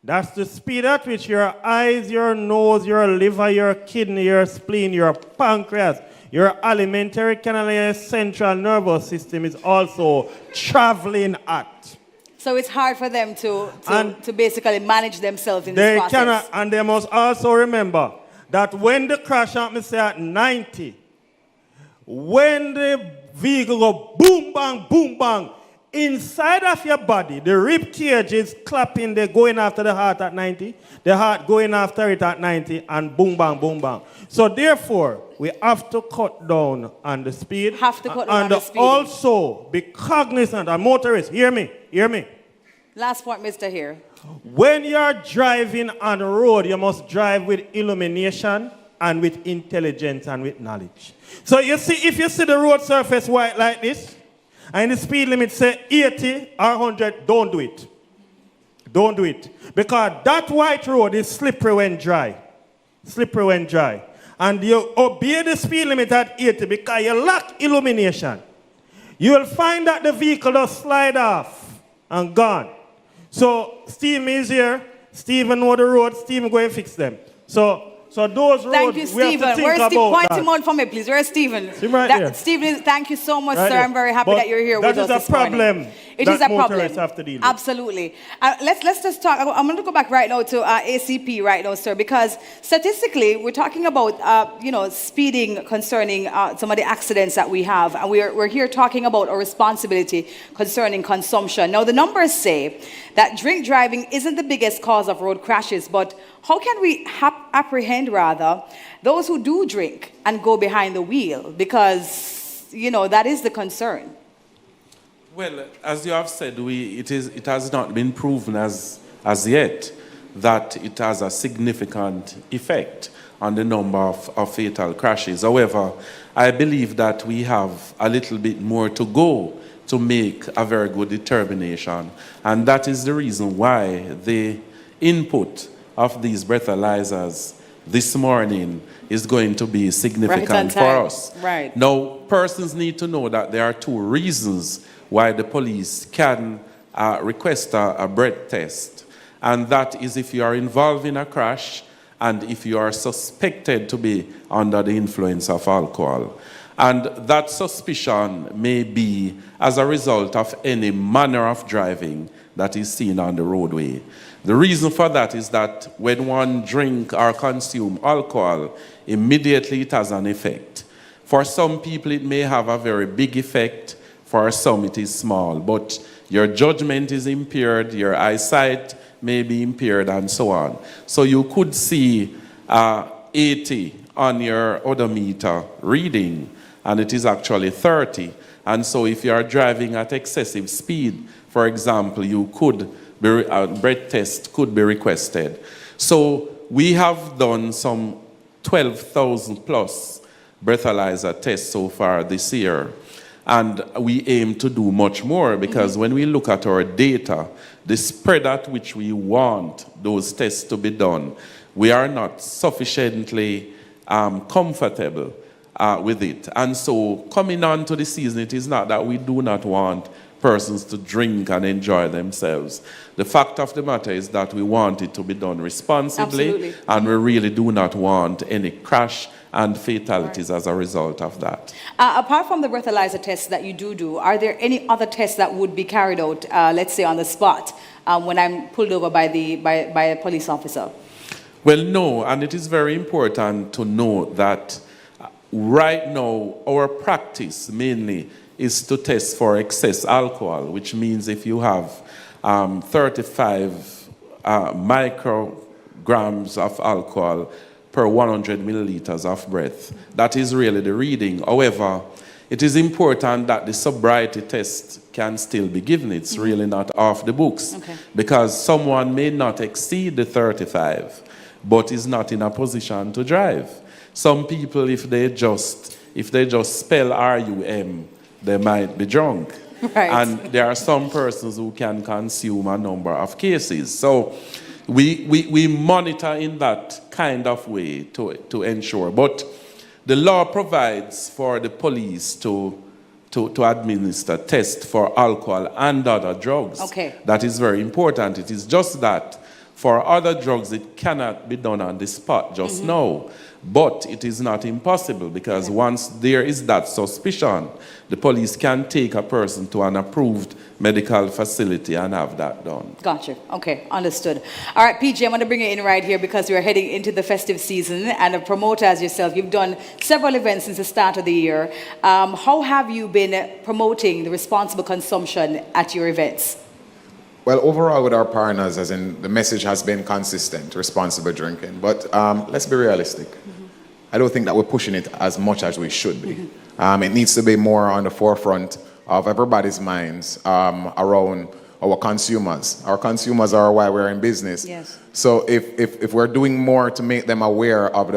that's the speed at which your eyes, your nose, your liver, your kidney, your spleen, your pancreas, your alimentary canal, and your central nervous system is also traveling at. So it's hard for them to basically manage themselves in this They process. cannot, and they must also remember that when the crash happens, say at 90, when the vehicle go boom, bang, inside of your body, the rib cage is clapping, they're going after the heart at 90, the heart going after it at 90, and boom, bang. So therefore, we have to cut down on the speed. Have to cut down on the speed. And also be cognizant, and motorists, hear me. Last point, Mr. Here. When you're driving on the road, you must drive with illumination and with intelligence and with knowledge. So you see, if you see the road surface white like this, and the speed limit say 80 or 100, don't do it. Don't do it. Because that white road is slippery when dry. And you obey the speed limit at 80 because you lack illumination. You will find that the vehicle does slide off and gone. So Stephen is here. Stephen know the road. Stephen go and fix them. So those roads, Thank you, we have to Stephen. think Where's about Stephen? Point that. him out for me, please. Where's Stephen? Stephen right there. Stephen, thank you so much, Right sir. there. I'm very happy But that you're here with us that this is a problem morning. It that is a problem. motorists have to deal with. Absolutely. Let's just talk. I'm going to go back right now to ACP right now, sir, because statistically, we're talking about speeding concerning some of the accidents that we have, and we're here talking about our responsibility concerning consumption. Now, the numbers say that drink driving isn't the biggest cause of road crashes, but how can we apprehend, rather, those who do drink and go behind the wheel? Because, that is the concern. Well, as you have said, it has not been proven as yet that it has a significant effect on the number of fatal crashes. However, I believe that we have a little bit more to go to make a very good determination. And that is the reason why the input of these breathalyzers this morning is going to be significant for us. Right. Now, persons need to know that there are two reasons why the police can request a breath test. And that is if you are involved in a crash and if you are suspected to be under the influence of alcohol. And that suspicion may be as a result of any manner of driving that is seen on the roadway. The reason for that is that when one drink or consume alcohol, immediately it has an effect. For some people, it may have a very big effect. For some, it is small. But your judgment is impaired, your eyesight may be impaired, and so on. So you could see 80 on your odometer reading, and it is actually 30. And so if you are driving at excessive speed, for example, a breath test could be requested. So we have done some 12,000 plus breathalyzer tests so far this year. And we aim to do much more because when we look at our data, the spread at which we want those tests to be done, we are not sufficiently comfortable with it. And so coming on to the season, it is not that we do not want persons to drink and enjoy themselves. The fact of the matter is that we want it to be done responsibly. Absolutely. And we really do not want any crash and fatalities as a result of that. Apart from the breathalyzer tests that you do, are there any other tests that would be carried out, let's say on the spot, when I'm pulled over by a police officer? Well, no, and it is very important to know that right now our practice mainly is to test for excess alcohol, which means if you have 35 micrograms of alcohol per 100 milliliters of breath. That is really the reading. However, it is important that the sobriety test can still be given. It's really not off the books. Okay. Because someone may not exceed the 35, but is not in a position to drive. Some people, if they just spell RUM, they might be drunk. Right. And there are some persons who can consume a number of cases. So we monitor in that kind of way to ensure. But the law provides for the police to administer tests for alcohol and other drugs. Okay. That is very important. It is just that for other drugs, it cannot be done on the spot just now. But it is not impossible, because once there is that suspicion, the police can take a person to an approved medical facility and have that done. Gotcha. Okay, understood. All right, PJ, I'm going to bring you in right here because we're heading into the festive season, and a promoter as yourself, you've done several events since the start of the year. How have you been promoting the responsible consumption at your events? Well, overall with our partners, as in the message has been consistent, responsible drinking. But let's be realistic. I don't think that we're pushing it as much as we should be. It needs to be more on the forefront of everybody's minds around our consumers. Our consumers are why we're in business. Yes. So if we're doing more to make them aware of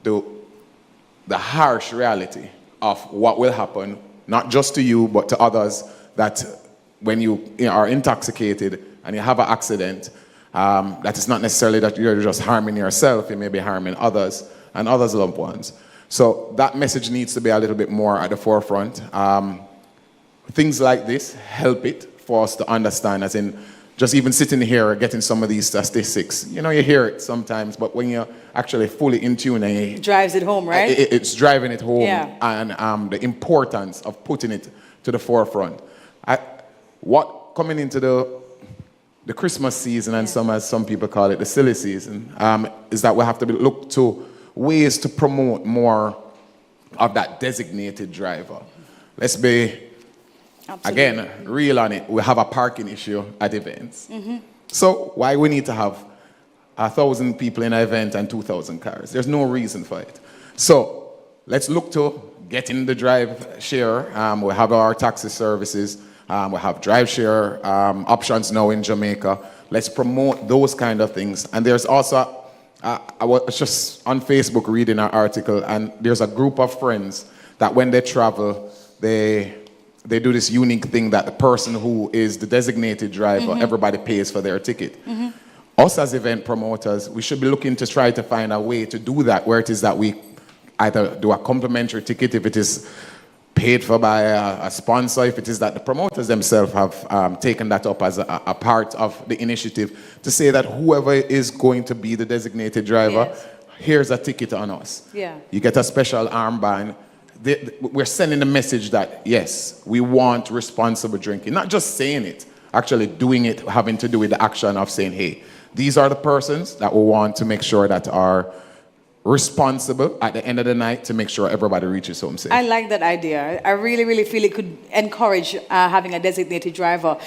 the harsh reality of what will happen, not just to you, but to others, that when you are intoxicated and you have an accident, that it's not necessarily that you're just harming yourself, you may be harming others and others' loved ones. So that message needs to be a little bit more at the forefront. Things like this help it for us to understand, as in just even sitting here getting some of these statistics. You know, you hear it sometimes, but when you're actually fully in tune, and It drives it home, right? it's driving it home, Yeah. and the importance of putting it to the forefront. What coming into the Christmas season, and some people call it the silly season, is that we have to look to ways to promote more of that designated driver. Let's be, again, real on it. We have a parking issue at events. So why we need to have 1,000 people in an event and 2,000 cars? There's no reason for it. So let's look to getting the drive share. We have our taxi services. We have drive share options now in Jamaica. Let's promote those kind of things. And there's also, I was just on Facebook reading an article, and there's a group of friends that when they travel, they do this unique thing that the person who is the designated driver, everybody pays for their ticket. Us as event promoters, we should be looking to try to find a way to do that, where it is that we either do a complimentary ticket if it is paid for by a sponsor, if it is that the promoters themselves have taken that up as a part of the initiative to say that whoever is going to be the designated driver, here's a ticket on us. Yeah. You get a special armband. We're sending the message that, yes, we want responsible drinking. Not just saying it, actually doing it, having to do with the action of saying, hey, these are the persons that we want to make sure that are responsible at the end of the night to make sure everybody reaches home safe. I like that idea. I really, really feel it could encourage having a designated driver.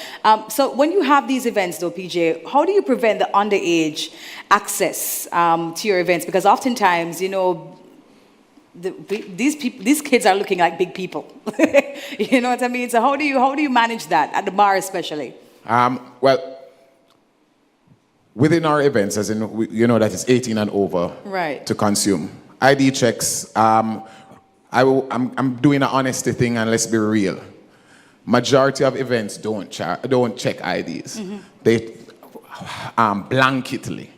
So when you have these events, though, PJ, how do you prevent the underage access to your events? Because oftentimes, you know, these kids are looking like big people. You know what I mean? So how do you manage that at the bar, especially? Well, within our events, as in, you know, that is 18 and over to consume. ID checks, I'm doing an honesty thing, and let's be real. Majority of events don't check IDs. They blanketly,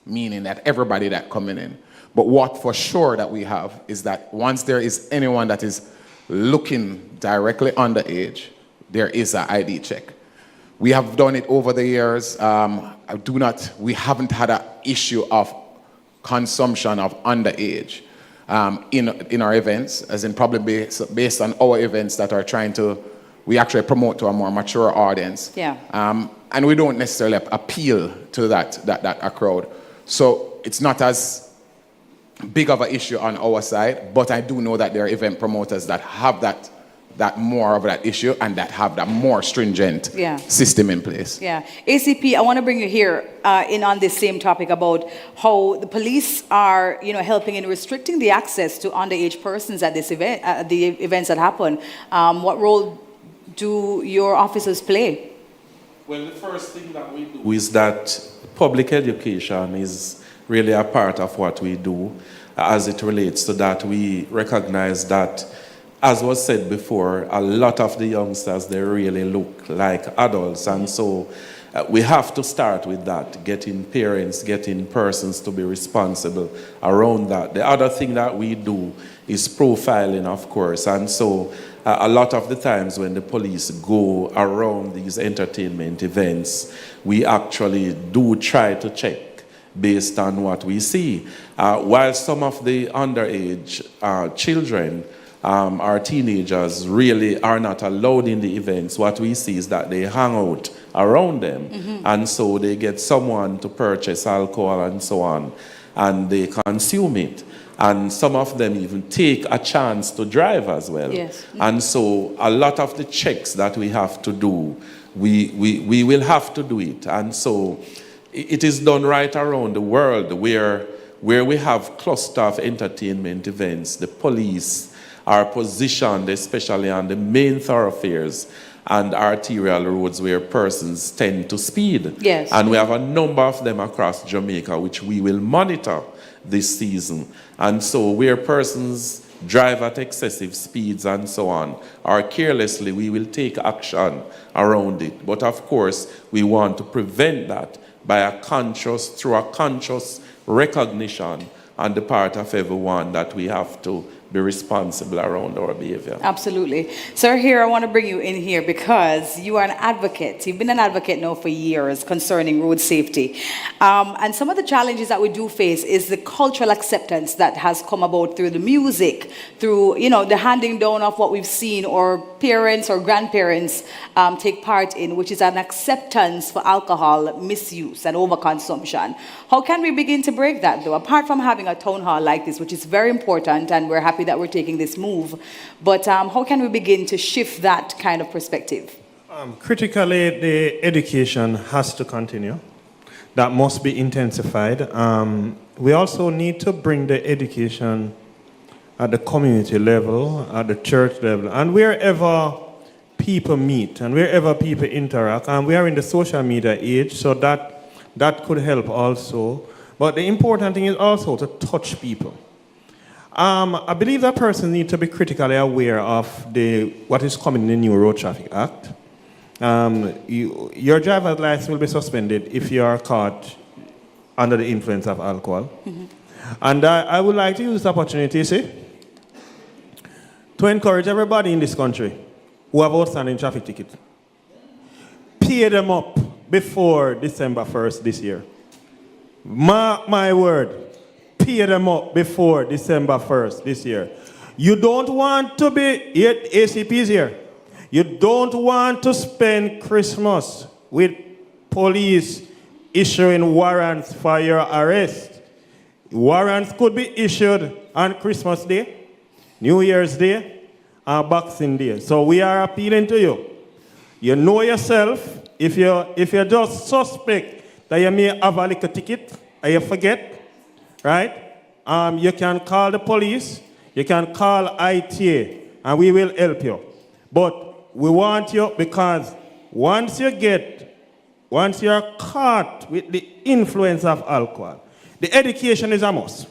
meaning that everybody that coming in. But what for sure that we have is that once there is anyone that is looking directly underage, there is an ID check. We have done it over the years. We haven't had an issue of consumption of underage in our events, as in probably based on our events that are we actually promote to a more mature audience. Yeah. And we don't necessarily appeal to that crowd. So it's not as big of an issue on our side, but I do know that there are event promoters that have that that more of that issue and that have that more stringent system in place. Yeah. ACP, I want to bring you here in on this same topic about how the police are, helping in restricting the access to underage persons at this event, the events that happen. What role do your officers play? Well, the first thing that we do is that public education is really a part of what we do as it relates to that. We recognize that, as was said before, a lot of the youngsters, they really look like adults. And so we have to start with that, getting parents, getting persons to be responsible around that. The other thing that we do is profiling, of course. And so a lot of the times when the police go around these entertainment events, we actually do try to check based on what we see. While some of the underage children, our teenagers really are not allowed in the events, what we see is that they hang out around them. And so they get someone to purchase alcohol and so on, and they consume it. And some of them even take a chance to drive as well. Yes. And so a lot of the checks that we have to do, we will have to do it. And so it is done right around the world where we have cluster of entertainment events. The police are positioned especially on the main thoroughfares and arterial roads where persons tend to speed. Yes. And we have a number of them across Jamaica which we will monitor this season. And so where persons drive at excessive speeds and so on, or carelessly, we will take action around it. But of course, we want to prevent that through a conscious recognition on the part of everyone that we have to be responsible around our behavior. Absolutely. Sir, here I want to bring you in here because you are an advocate. You've been an advocate now for years concerning road safety. And some of the challenges that we do face is the cultural acceptance that has come about through the music, through, the handing down of what we've seen or parents or grandparents take part in, which is an acceptance for alcohol misuse and overconsumption. How can we begin to break that, though? Apart from having a town hall like this, which is very important, and we're happy that we're taking this move, but how can we begin to shift that kind of perspective? Critically, the education has to continue. That must be intensified. We also need to bring the education at the community level, at the church level, and wherever people meet and wherever people interact. And we are in the social media age, so that could help also. But the important thing is also to touch people. I believe that person needs to be critically aware of what is coming in the new Road Traffic Act. Your driver's license will be suspended if you are caught under the influence of alcohol. And I would like to use this opportunity, to encourage everybody in this country who have outstanding traffic tickets. Pay them up before December 1st this year. Mark my word. Pay them up before December 1st this year. You don't want to be, ACP's here, you don't want to spend Christmas with police issuing warrants for your arrest. Warrants could be issued on Christmas Day, New Year's Day, and Boxing Day. So we are appealing to you. You know yourself, if you just suspect that you may have a little ticket and you forget, right? You can call the police, you can call ITA, and we will help you. But we want you, because once you're caught with the influence of alcohol, the education is a must.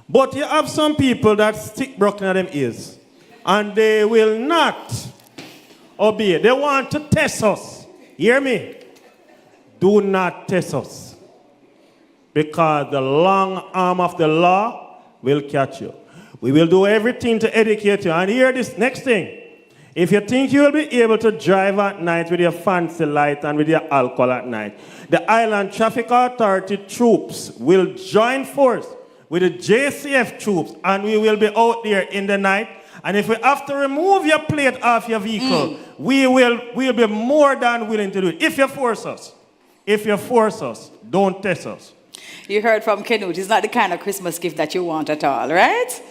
But you have some people that stick broken at them ears, and they will not obey. They want to test us. Hear me? Do not test us, because the long arm of the law will catch you. We will do everything to educate you. And hear this next thing. If you think you will be able to drive at night with your fancy light and with your alcohol at night, the Island Traffic Authority troops will join force with the JCF troops, and we will be out there in the night. And if we have to remove your plate off your vehicle, we'll be more than willing to do it. If you force us. If you force us, don't test us. You heard from Kenut, it's not the kind of Christmas gift that you want at all, right?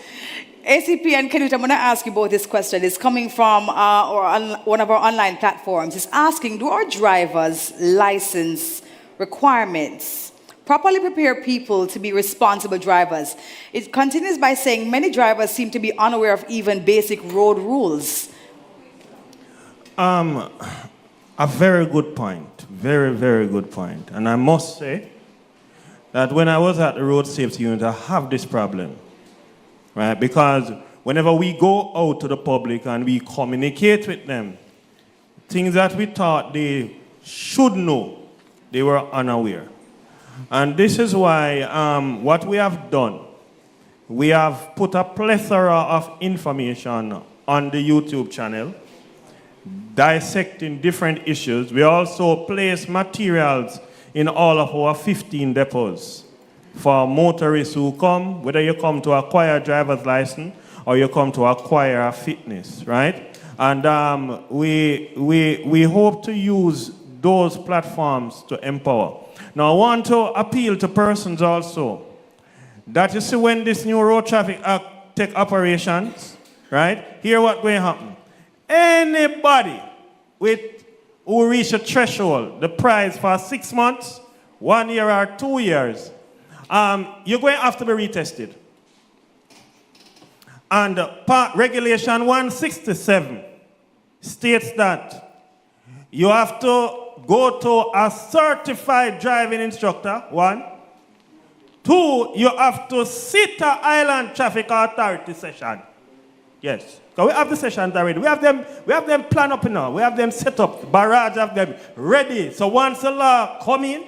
ACP and Kenut, I'm going to ask you both this question. It's coming from one of our online platforms. It's asking, do our drivers' license requirements properly prepare people to be responsible drivers? It continues by saying many drivers seem to be unaware of even basic road rules. A very good point. Very, very good point. And I must say that when I was at the road safety unit, I have this problem. Right? Because whenever we go out to the public and we communicate with them, things that we thought they should know, they were unaware. And this is why what we have done, we have put a plethora of information on the YouTube channel, dissecting different issues. We also place materials in all of our 15 depots for motorists who come, whether you come to acquire a driver's license or you come to acquire a fitness, right? And we hope to use those platforms to empower. Now, I want to appeal to persons also that you see when this new road traffic act take operations, right? Hear what will happen. Anybody who reach a threshold, the price for 6 months, 1 year or 2 years, you're going to have to be retested. And Regulation 167 states that you have to go to a certified driving instructor, 1. 2, you have to sit an Island Traffic Authority session. Yes. Because we have the sessions already. We have them planned up now. We have them set up. Barrage of them ready. So once the law come in,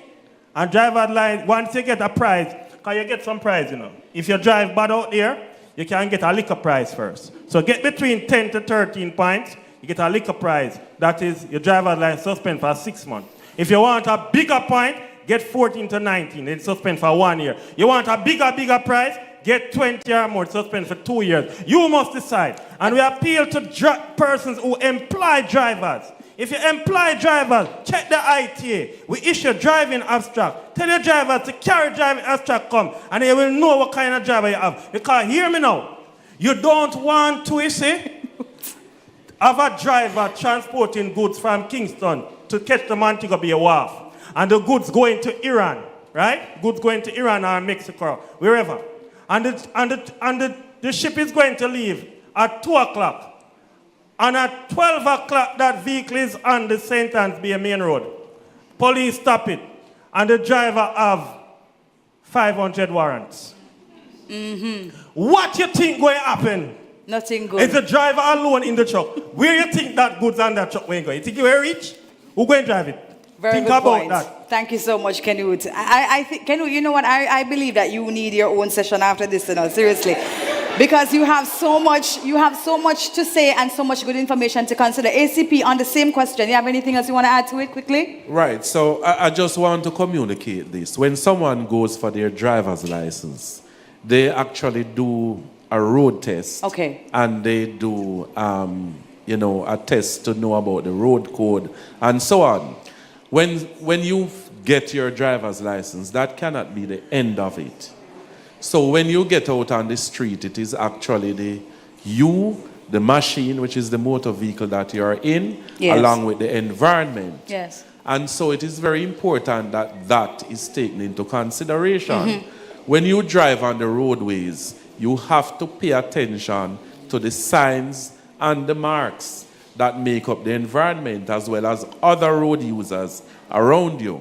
and driver's license, once you get a prize, because you get some prize, you know. If you drive bad out there, you can get a liquor prize first. So get between 10 to 13 points, you get a liquor prize. That is your driver's license suspend for 6 months. If you want a bigger point, get 14 to 19, then suspend for 1 year. You want a bigger prize, get 20 or more, suspend for 2 years. You must decide. And we appeal to persons who employ drivers. If you employ drivers, check the ITA. We issue driving abstract. Tell your drivers to carry driving abstract come, and they will know what kind of driver you have. Because hear me now, you don't want to, you see, have a driver transporting goods from Kingston to catch the Montego Bay Wharf, and the goods going to Iran, right? Goods going to Iran or Mexico, wherever. And the ship is going to leave at 2 o'clock. And at 12 o'clock, that vehicle is on the St. Anne's Bay main road. Police stop it, and the driver have 500 warrants. Mm-hmm. What you think going to happen? Nothing good. It's the driver alone in the truck. Where you think that goods on that truck going to go? You think you're rich? Who's going to drive it? Very think good about point. that. Thank you so much, Kenut. I think, Kenut, you know what? I believe that you need your own session after this, you know, seriously. Because you have so much to say and so much good information to consider. ACP, on the same question, you have anything else you want to add to it quickly? Right, so I just want to communicate this. When someone goes for their driver's license, they actually do a road test. Okay. And they do, a test to know about the road code and so on. When you get your driver's license, that cannot be the end of it. So when you get out on the street, it is actually the machine, which is the motor vehicle that you're in, yes, along with the environment. Yes. And so it is very important that that is taken into consideration. Mm-hmm. When you drive on the roadways, you have to pay attention to the signs and the marks that make up the environment, as well as other road users around you.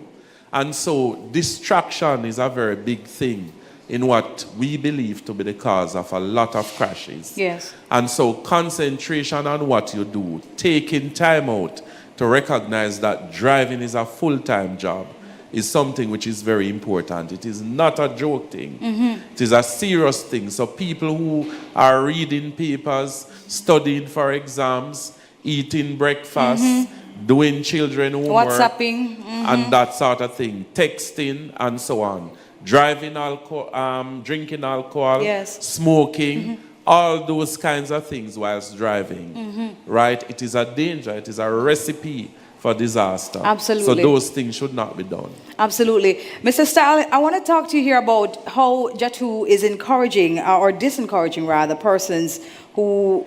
And so distraction is a very big thing in what we believe to be the cause of a lot of crashes. Yes. And so concentration on what you do, taking time out to recognize that driving is a full-time job, is something which is very important. It is not a joke thing. Mm-hmm. It is a serious thing. So people who are reading papers, studying for exams, eating breakfast, mm-hmm, doing children homework, WhatsApping, mm-hmm, and that sort of thing, texting and so on, driving alcohol, drinking alcohol, yes, smoking, mm-hmm, all those kinds of things whilst driving, mm-hmm, right? It is a danger. It is a recipe for disaster. Absolutely. So those things should not be done. Absolutely. Mr. Style, I want to talk to you here about how JATU is encouraging or disencouraging rather persons who,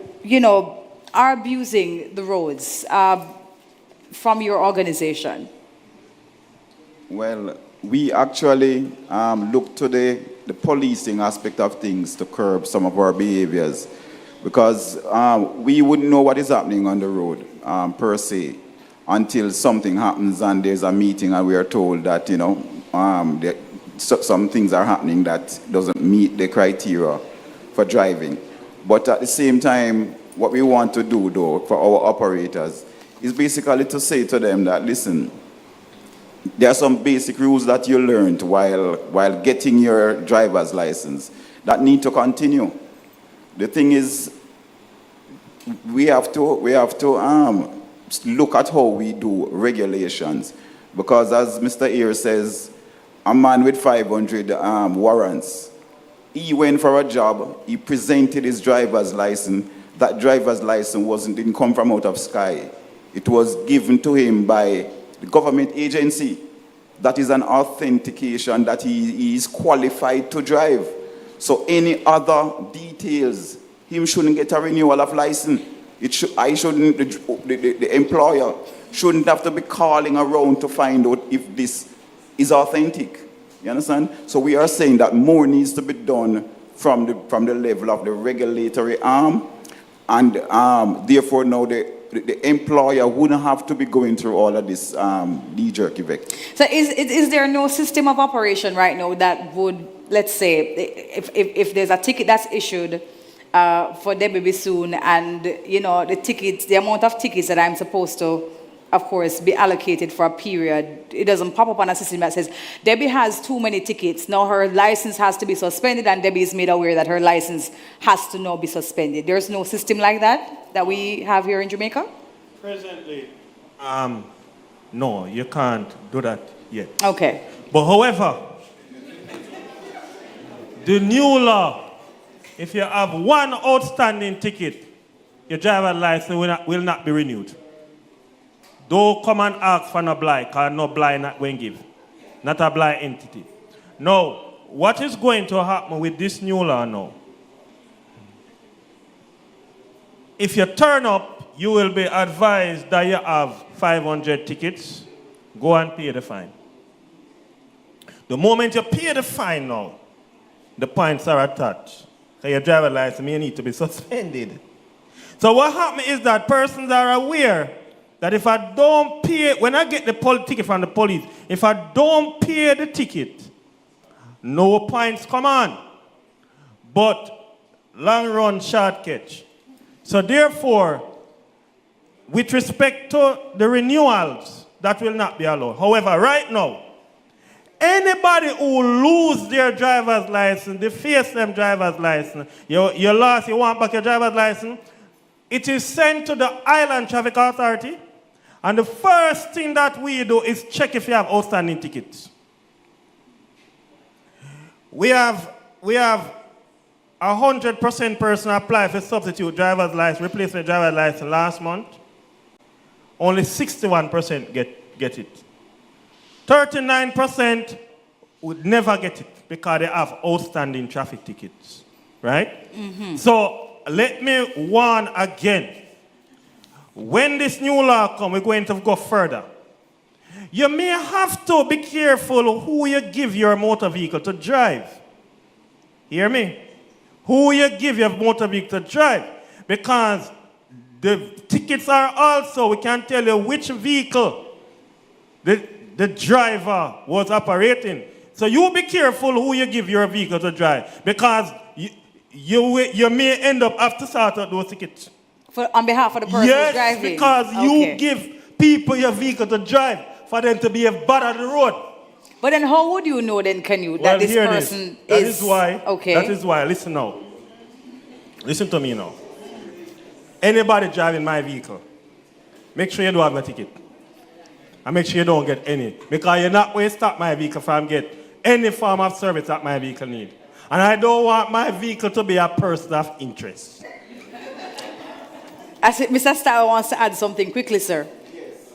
are abusing the roads from your organization. Well, we actually look to the policing aspect of things to curb some of our behaviors, because we wouldn't know what is happening on the road per se until something happens and there's a meeting and we are told that some things are happening that doesn't meet the criteria for driving. But at the same time, what we want to do though for our operators is basically to say to them that, listen, there are some basic rules that you learned while getting your driver's license that need to continue. The thing is, we have to look at how we do regulations, because as Mr. Ear says, a man with 500 warrants, he went for a job, he presented his driver's license. That driver's license didn't come from out of sky. It was given to him by the government agency. That is an authentication that he is qualified to drive. So any other details, him shouldn't get a renewal of license. The employer shouldn't have to be calling around to find out if this is authentic. You understand? So we are saying that more needs to be done from the level of the regulatory arm, and therefore now the employer wouldn't have to be going through all of this knee-jerk effect. So is there no system of operation right now that would, let's say, if there's a ticket that's issued for Debbie soon, and the amount of tickets that I'm supposed to, of course, be allocated for a period, it doesn't pop up on a system that says Debbie has too many tickets, now her license has to be suspended, and Debbie is made aware that her license has to now be suspended. There's no system like that we have here in Jamaica? Presently, no, you can't do that yet. Okay. But however, the new law, if you have one outstanding ticket, your driver's license will not be renewed. Don't come and ask for no blind, because no blind not going to give. Not a blind entity. Now, what is going to happen with this new law now? If you turn up, you will be advised that you have 500 tickets. Go and pay the fine. The moment you pay the fine now, the points are attached. So your driver's license may need to be suspended. So what happens is that persons are aware that if I don't pay, when I get the ticket from the police, if I don't pay the ticket, no points come on. But long run, short catch. So therefore, with respect to the renewals, that will not be allowed. However, right now, anybody who lose their driver's license, they face them driver's license, you lost, you want back your driver's license, it is sent to the Island Traffic Authority. And the first thing that we do is check if you have outstanding tickets. We have 100% person apply for substitute driver's license, replacement driver's license last month. Only 61% get it. 39% would never get it because they have outstanding traffic tickets, right? Mm-hmm. So let me warn again. When this new law comes, we're going to go further. You may have to be careful who you give your motor vehicle to drive. Hear me? Who you give your motor vehicle to drive. Because the tickets are also, we can tell you which vehicle the driver was operating. So you be careful who you give your vehicle to drive. Because you may end up having to sort out those tickets. On behalf of the person who's driving? Yes, because you give people your vehicle to drive for them to be bad on the road. But then how would you know then, can you, that this person is... That is why, okay. That is why, listen now. Listen to me now. Anybody driving my vehicle, make sure you don't have a ticket. And make sure you don't get any. Because you're not going to stop my vehicle from get any form of service that my vehicle needs. And I don't want my vehicle to be a person of interest. I said, Mr. Starr wants to add something quickly, sir. Yes,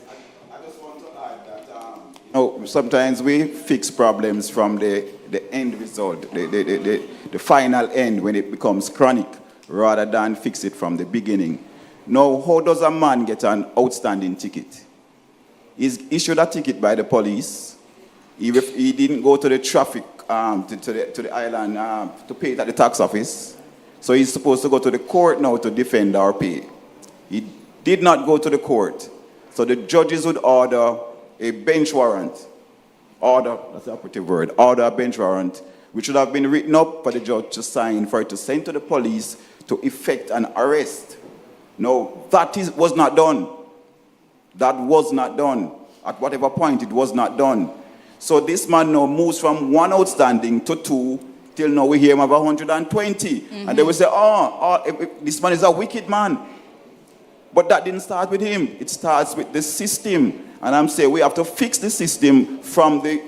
Oh, sometimes we fix problems from the end result, the final end when it becomes chronic, rather than fix it from the beginning. Now, how does a man get an outstanding ticket? He's issued a ticket by the police. He didn't go to the traffic, to the island to pay it at the tax office. So he's supposed to go to the court now to defend or pay. He did not go to the court. So the judges would order a bench warrant. Order, that's the operative word, order a bench warrant, which should have been written up for the judge to sign for it to send to the police to effect an arrest. No, was not done. That was not done. At whatever point, it was not done. So this man now moves from 1 outstanding to 2, till now we hear him have 120. Mm-hmm. And they will say, this man is a wicked man. But that didn't start with him. It starts with the system. And I'm saying we have to fix the system from the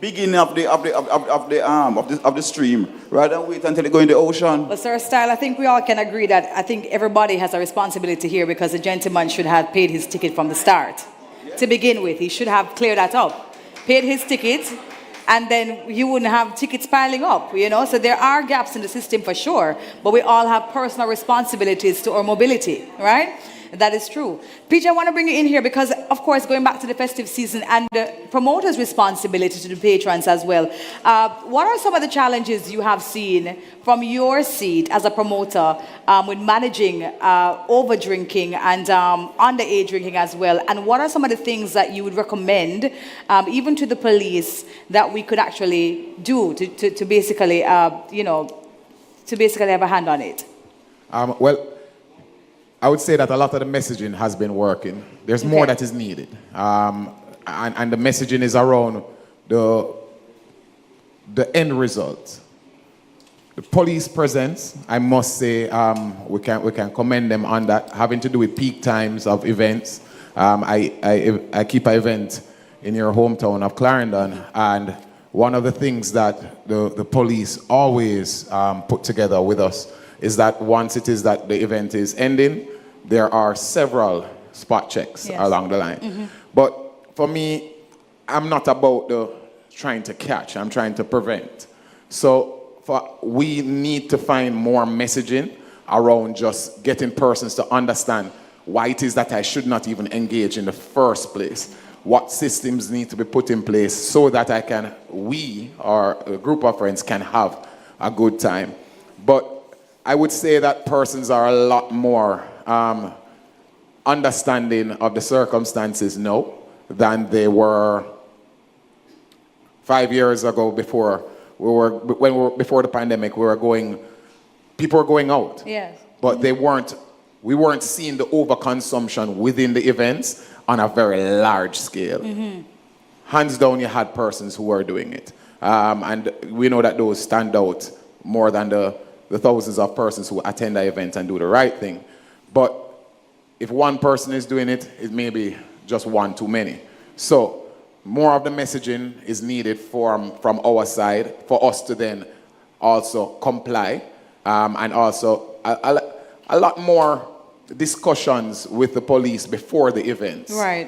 beginning of the stream, rather than wait until they go in the ocean. But Sir Style, I think we all can agree that I think everybody has a responsibility here, because the gentleman should have paid his ticket from the start. Yeah. To begin with, he should have cleared that up, paid his ticket, and then you wouldn't have tickets piling up, you know? So there are gaps in the system for sure, but we all have personal responsibilities to our mobility, right? That is true. PJ, I want to bring you in here because, of course, going back to the festive season and the promoter's responsibility to the patrons as well. What are some of the challenges you have seen from your seat as a promoter with managing over-drinking and underage drinking as well? And what are some of the things that you would recommend, even to the police, that we could actually do to basically, to basically have a hand on it? Well, I would say that a lot of the messaging has been working. There's more that is needed. And the messaging is around the end result. The police presence, I must say, we can commend them on that, having to do with peak times of events. I keep an event in your hometown of Clarendon, and one of the things that the police always put together with us is that once it is that the event is ending, there are several spot checks along the line. Mm-hmm. But for me, I'm not about the trying to catch, I'm trying to prevent. So we need to find more messaging around just getting persons to understand why it is that I should not even engage in the first place. What systems need to be put in place so that we or a group of friends can have a good time. But I would say that persons are a lot more understanding of the circumstances now than they were 5 years ago before before the pandemic. People were going out. Yes. But we weren't seeing the overconsumption within the events on a very large scale. Mm-hmm. Hands down, you had persons who were doing it. And we know that those stand out more than the thousands of persons who attend the event and do the right thing. But if one person is doing it, it may be just one too many. So more of the messaging is needed from our side for us to then also comply, and also a lot more discussions with the police before the events. Right.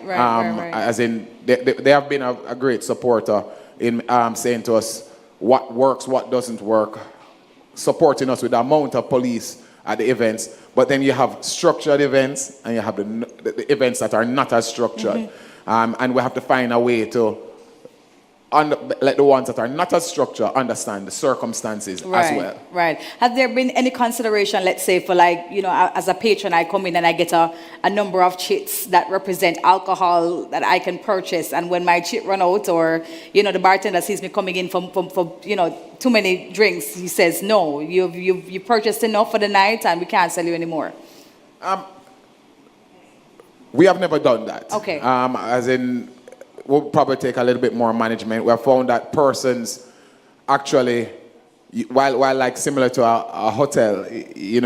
As in, they have been a great supporter in saying to us what works, what doesn't work, supporting us with the amount of police at the events. But then you have structured events and you have the events that are not as structured. Mm-hmm. And we have to find a way to let the ones that are not as structured understand the circumstances as well. Right. Has there been any consideration, let's say, for as a patron, I come in and I get a number of chits that represent alcohol that I can purchase, and when my chit run out, or, the bartender sees me coming in for too many drinks, he says, no, you purchased enough for the night and we can't sell you anymore. We have never done that. Okay. As in, we'll probably take a little bit more management. We have found that persons actually, while like similar to a hotel, you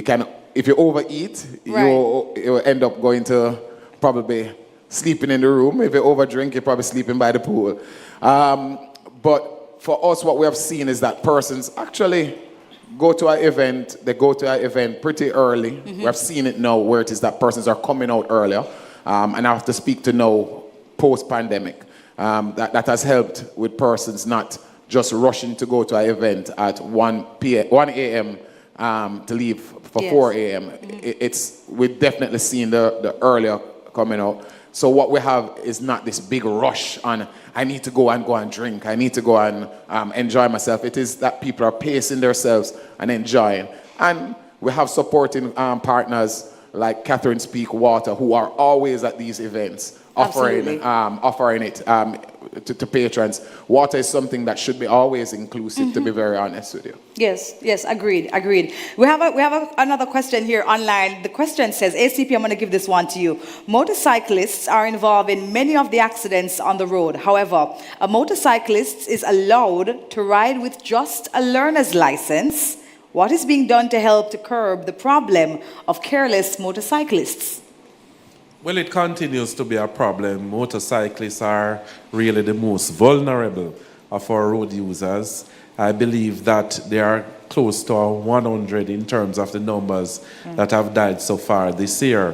can, if you overeat, you end up going to probably sleeping in the room. If you overdrink, you're probably sleeping by the pool. But for us, what we have seen is that persons actually go to an event, they go to an event pretty early. Mm-hmm. We have seen it now where it is that persons are coming out earlier. And I have to speak to know post-pandemic. That has helped with persons not just rushing to go to an event at 1 a.m. To leave for 4 a.m. We've definitely seen the earlier coming out. So what we have is not this big rush on, I need to go and drink, I need to go and enjoy myself. It is that people are pacing themselves and enjoying. And we have supporting partners like Catherine Speak Water, who are always at these events, offering it to patrons. Water is something that should be always inclusive, to be very honest with you. Yes, agreed. We have another question here online. The question says, ACP, I'm going to give this one to you. Motorcyclists are involved in many of the accidents on the road. However, a motorcyclist is allowed to ride with just a learner's license. What is being done to help to curb the problem of careless motorcyclists? Well, it continues to be a problem. Motorcyclists are really the most vulnerable of our road users. I believe that there are close to 100 in terms of the numbers that have died so far this year.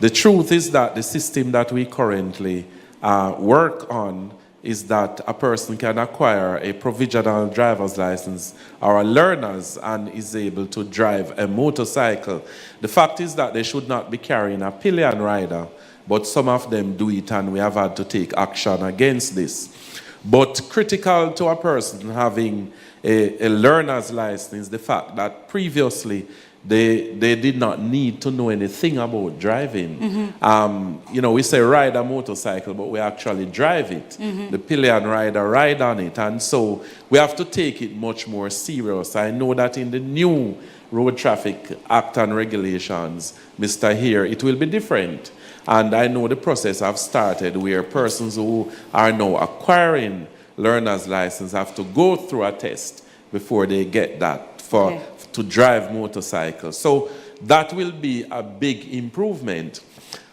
The truth is that the system that we currently work on is that a person can acquire a provisional driver's license or a learner's and is able to drive a motorcycle. The fact is that they should not be carrying a pillion rider, but some of them do it, and we have had to take action against this. But critical to a person having a learner's license, the fact that previously they did not need to know anything about driving. We say ride a motorcycle, but we actually drive it. The pillion rider ride on it. And so we have to take it much more serious. I know that in the new Road Traffic Act and regulations, Mr. Here, it will be different. And I know the process have started where persons who are now acquiring learner's license have to go through a test before they get that to drive motorcycles. So that will be a big improvement.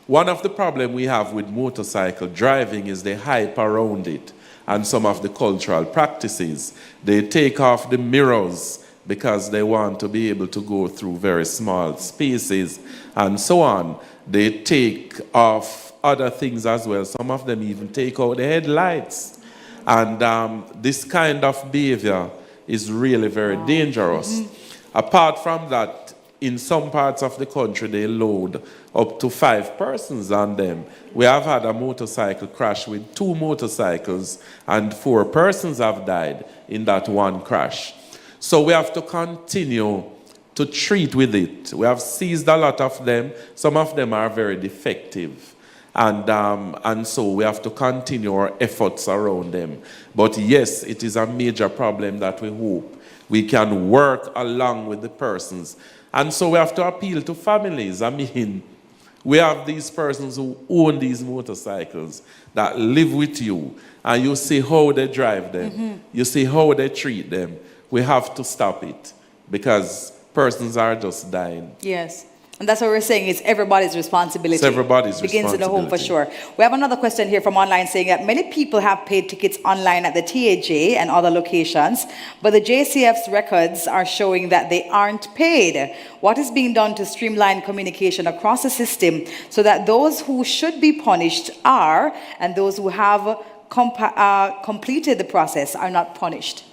One of the problems we have with motorcycle driving is the hype around it and some of the cultural practices. They take off the mirrors because they want to be able to go through very small spaces and so on. They take off other things as well. Some of them even take out the headlights. And this kind of behavior is really very dangerous. Apart from that, in some parts of the country, they load up to 5 persons on them. We have had a motorcycle crash with 2 motorcycles, and 4 persons have died in that one crash. So we have to continue to treat with it. We have seized a lot of them. Some of them are very defective. And so we have to continue our efforts around them. But yes, it is a major problem that we hope we can work along with the persons. And so we have to appeal to families. I mean, we have these persons who own these motorcycles that live with you, and you see how they drive them. You see how they treat them. We have to stop it because persons are just dying. Yes. And that's what we're saying, it's everybody's responsibility. It's everybody's Begins in the home for sure. We have another question here from online saying that many people have paid tickets online at the TAJ and other locations, but the JCF's records are showing that they aren't paid. What is being done to streamline communication across the system so that those who should be punished are, and those who have completed the process are not punished?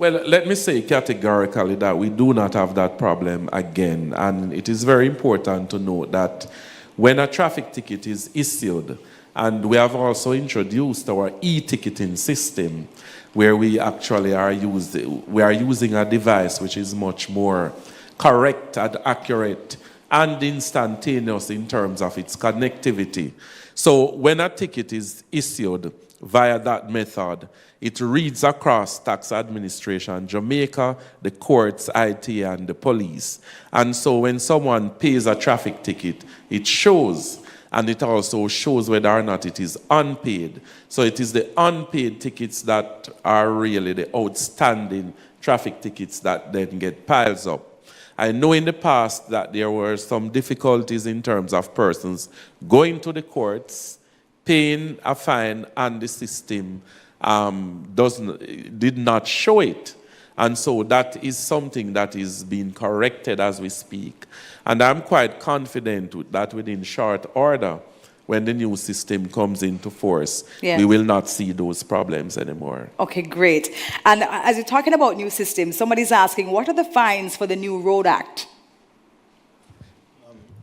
Well, let me say categorically that we do not have that problem again. And it is very important to note that when a traffic ticket is issued, and we have also introduced our e-ticketing system, where we actually are using a device which is much more correct and accurate and instantaneous in terms of its connectivity. So when a ticket is issued via that method, it reads across tax administration, Jamaica, the courts, IT, and the police. And so when someone pays a traffic ticket, it shows, and it also shows whether or not it is unpaid. So it is the unpaid tickets that are really the outstanding traffic tickets that then get piles up. I know in the past that there were some difficulties in terms of persons going to the courts, paying a fine, and the system did not show it. And so that is something that is being corrected as we speak. And I'm quite confident that within short order, when the new system comes into force, Yes. we will not see those problems anymore. Okay, great. And as you're talking about new systems, somebody's asking, what are the fines for the new Road Act?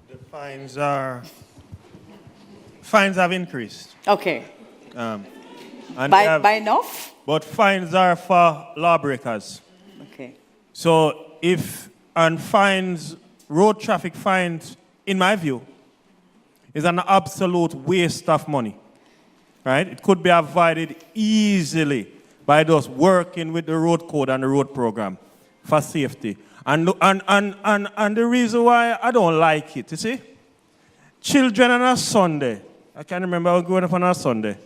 The fines have increased. Okay. And By enough? But fines are for lawbreakers. Okay. So fines, road traffic fines, in my view, is an absolute waste of money, right? It could be avoided easily by just working with the road code and the road program for safety. And the reason why I don't like it, you see, children on a Sunday, I can remember I was growing up on a Sunday,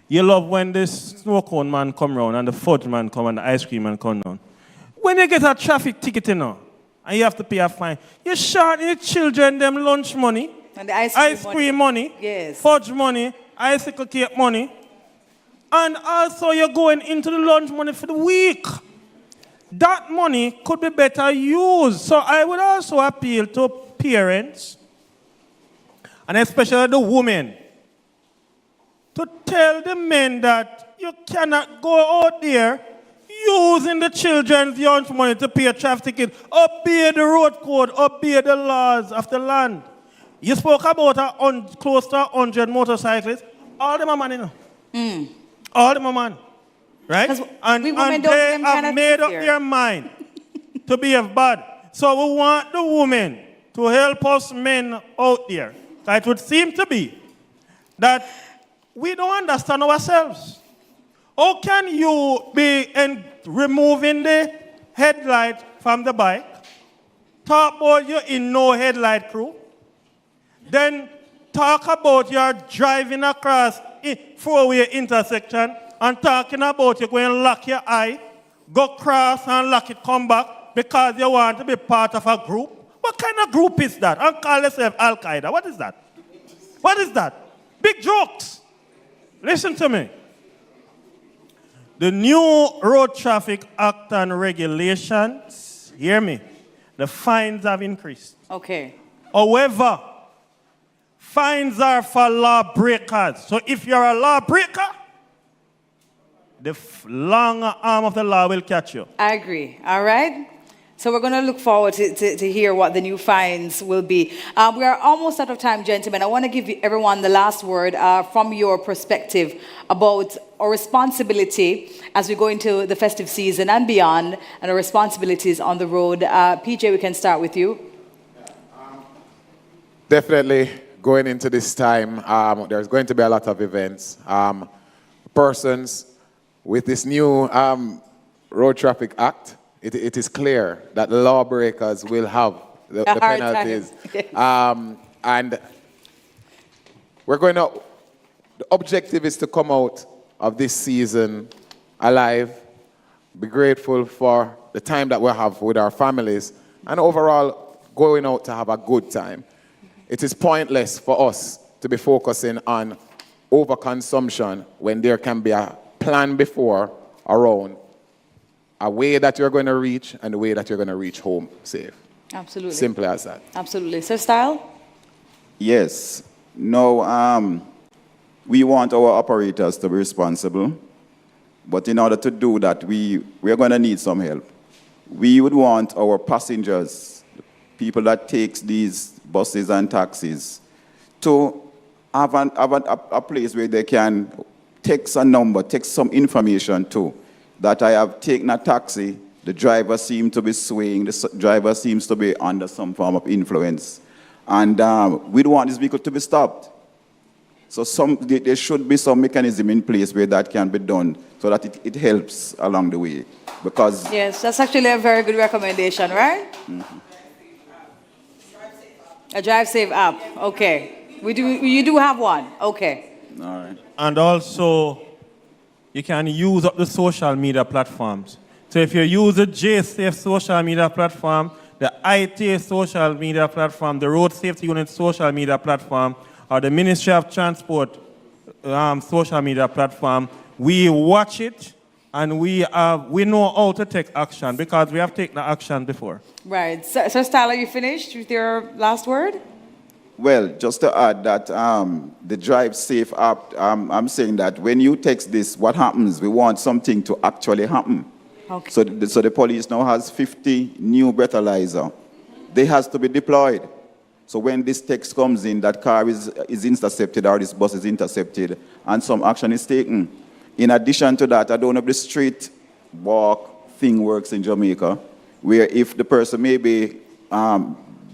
you love when the snow cone man come round and the fudge man come and the ice cream man come down. When you get a traffic ticket, you know, and you have to pay a fine, you short your children them lunch money, and the ice cream money, yes, fudge money, icicle cake money, and also you're going into the lunch money for the week. That money could be better used. So I would also appeal to parents, and especially the women, to tell the men that you cannot go out there using the children's lunch money to pay a traffic ticket. Obey the road code, obey the laws of the land. You spoke about close to 100 motorcyclists. All them are man, you know. All them are man. Right? And they have made up their mind to behave bad. So we want the women to help us men out there. It would seem to be that we don't understand ourselves. How can you be removing the headlight from the bike, talk about you in no headlight crew, then talk about you're driving across a four-way intersection and talking about you're going to lock your eye, go cross and lock it, come back because you want to be part of a group? What kind of group is that? And call yourself Al-Qaeda. What is that? What is that? Big jokes. Listen to me. The new Road Traffic Act and regulations, hear me, the fines have increased. Okay. However, fines are for lawbreakers. So if you're a lawbreaker, the long arm of the law will catch you. I agree. All right. So we're going to look forward to hear what the new fines will be. We are almost out of time, gentlemen. I want to give everyone the last word from your perspective about our responsibility as we go into the festive season and beyond, and our responsibilities on the road. PJ, we can start with you. Definitely going into this time, there's going to be a lot of events. Persons with this new Road Traffic Act, it is clear that lawbreakers will have the penalties. And we're going to, the objective is to come out of this season alive, be grateful for the time that we have with our families, and overall going out to have a good time. It is pointless for us to be focusing on overconsumption when there can be a plan before around a way that you're going to reach and the way that you're going to reach home safe. Absolutely. Simple as that. Absolutely. Sir Style? Yes. No, we want our operators to be responsible, but in order to do that, we're going to need some help. We would want our passengers, people that takes these buses and taxis, to have a place where they can text a number, text some information to, that I have taken a taxi, the driver seems to be swaying, the driver seems to be under some form of influence. And we don't want this vehicle to be stopped. So there should be some mechanism in place where that can be done so that it helps along the way. Because yes, that's actually a very good recommendation, right? Mm-hmm. A Drive Safe app. Okay. You do have one. Okay. All right. And also, you can use up the social media platforms. So if you use the J-Safe social media platform, the IT social media platform, the Road Safety Unit social media platform, or the Ministry of Transport social media platform, we watch it and we know how to take action because we have taken action before. Right. Sir Style, are you finished with your last word? Well, just to add that the Drive Safe app, I'm saying that when you text this, what happens? We want something to actually happen. Okay. So the police now has 50 new breathalyzer. They has to be deployed. So when this text comes in, that car is intercepted or this bus is intercepted and some action is taken. In addition to that, I don't know if the street walk thing works in Jamaica, where if the person maybe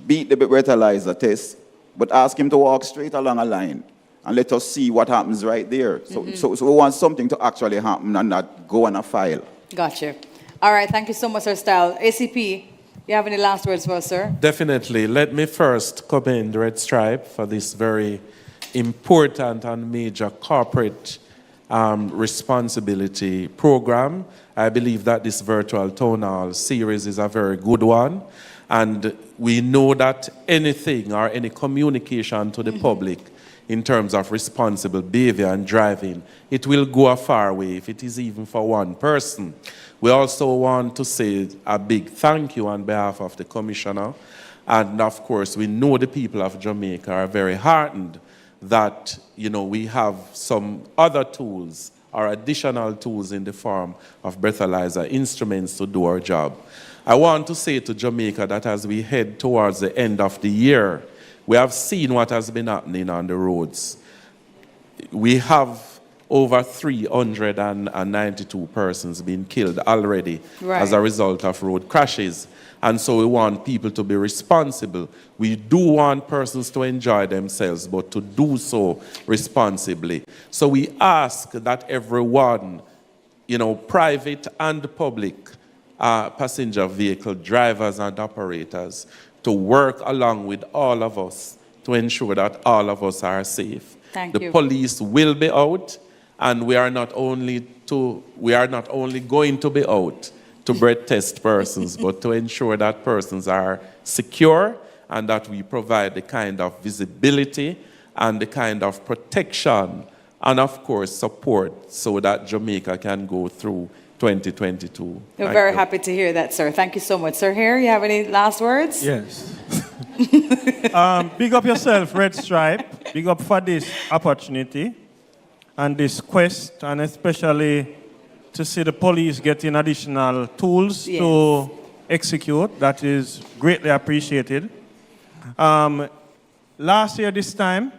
beat the breathalyzer test, but ask him to walk straight along a line and let us see what happens right there. So we want something to actually happen and not go on a file. Gotcha. All right, thank you so much, Sir Style. ACP, you have any last words for us, sir? Definitely. Let me first commend Red Stripe for this very important and major corporate responsibility program. I believe that this virtual town hall series is a very good one. And we know that anything or any communication to the public in terms of responsible behavior and driving, it will go a far way if it is even for one person. We also want to say a big thank you on behalf of the Commissioner. And of course, we know the people of Jamaica are very heartened that, we have some other tools or additional tools in the form of breathalyzer instruments to do our job. I want to say to Jamaica that as we head towards the end of the year, we have seen what has been happening on the roads. We have over 392 persons being killed already as a result of road crashes. And so we want people to be responsible. We do want persons to enjoy themselves, but to do so responsibly. So we ask that everyone, private and public, passenger vehicle drivers and operators, to work along with all of us to ensure that all of us are safe. The police will be out, and we are not only going to be out to breath test persons, but to ensure that persons are secure and that we provide the kind of visibility and the kind of protection and, of course, support so that Jamaica can go through 2022. We're very happy to hear that, sir. Thank you so much. Sir, here, you have any last words? Yes. Big up yourself, Red Stripe. Big up for this opportunity and this quest, and especially to see the police getting additional tools to execute. That is greatly appreciated. Last year, this time,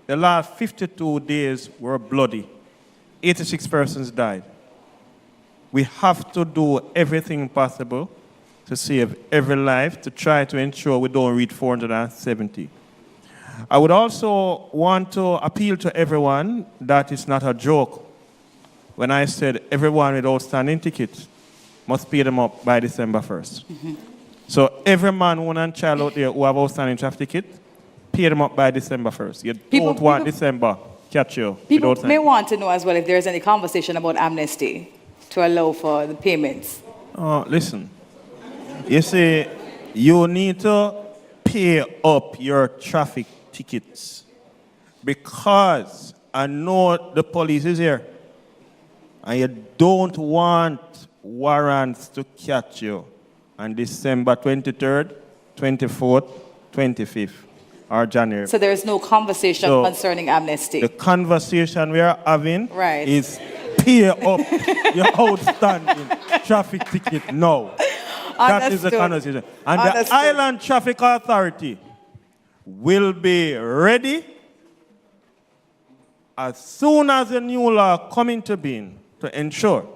the last 52 days were bloody. 86 persons died. We have to do everything possible to save every life, to try to ensure we don't reach 470. I would also want to appeal to everyone that it's not a joke when I said everyone with outstanding tickets must pay them up by December 1st. So every man, woman, and child out there who have outstanding traffic tickets, pay them up by December 1st. You don't want December catch you. People may want to know as well if there's any conversation about amnesty to allow for the payments. Listen, you see, you need to pay up your traffic tickets because I know the police is here and you don't want warrants to catch you on December 23rd, 24th, 25th, or January. So there is no conversation concerning amnesty. The conversation we are having is pay up your outstanding traffic ticket now. That is the conversation. And the Island Traffic Authority will be ready as soon as the new law come into being to ensure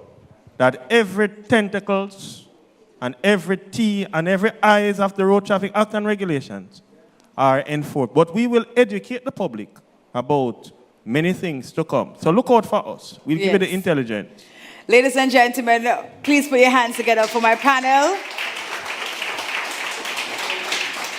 that every tentacles and every T and every I's of the Road Traffic Act and regulations are enforced. But we will educate the public about many things to come. So look out for us. We'll give you the intelligence. Ladies and gentlemen, please put your hands together for my panel.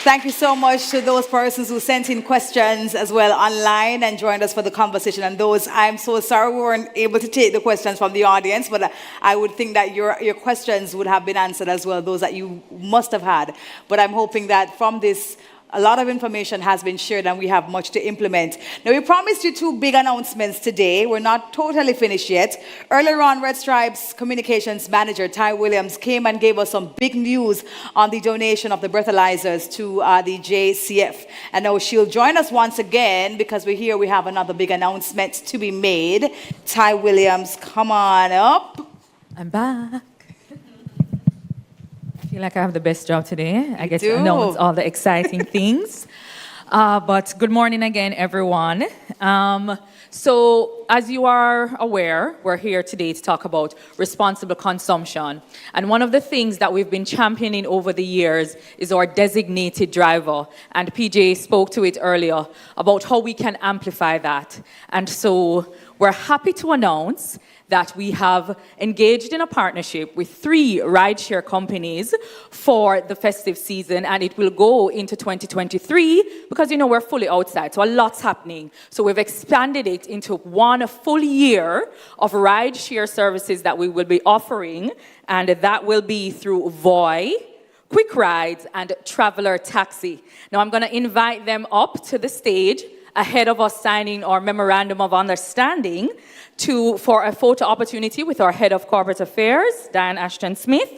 Thank you so much to those persons who sent in questions as well online and joined us for the conversation. And those, I'm so sorry we weren't able to take the questions from the audience, but I would think that your questions would have been answered as well, those that you must have had. But I'm hoping that from this A lot of information has been shared and we have much to implement. Now, we promised you two big announcements today. We're not totally finished yet. Earlier on, Red Stripes Communications Manager Ty Williams came and gave us some big news on the donation of the breathalyzers to the JCF. And now she'll join us once again because we're here. We have another big announcement to be made. Ty Williams, come on up. I'm back. I feel like I have the best job today. I get to announce all the exciting things. But good morning again, everyone. So as you are aware, we're here today to talk about responsible consumption. And one of the things that we've been championing over the years is our designated driver. And PJ spoke to it earlier about how we can amplify that. And so we're happy to announce that we have engaged in a partnership with 3 rideshare companies for the festive season, and it will go into 2023 because, you know, we're fully outside, so a lot's happening. So we've expanded it into 1 full year of rideshare services that we will be offering, and that will be through Voi, Quick Rides, and Traveler Taxi. Now I'm going to invite them up to the stage ahead of us signing our memorandum of understanding for a photo opportunity with our head of corporate affairs, Diane Ashton-Smith.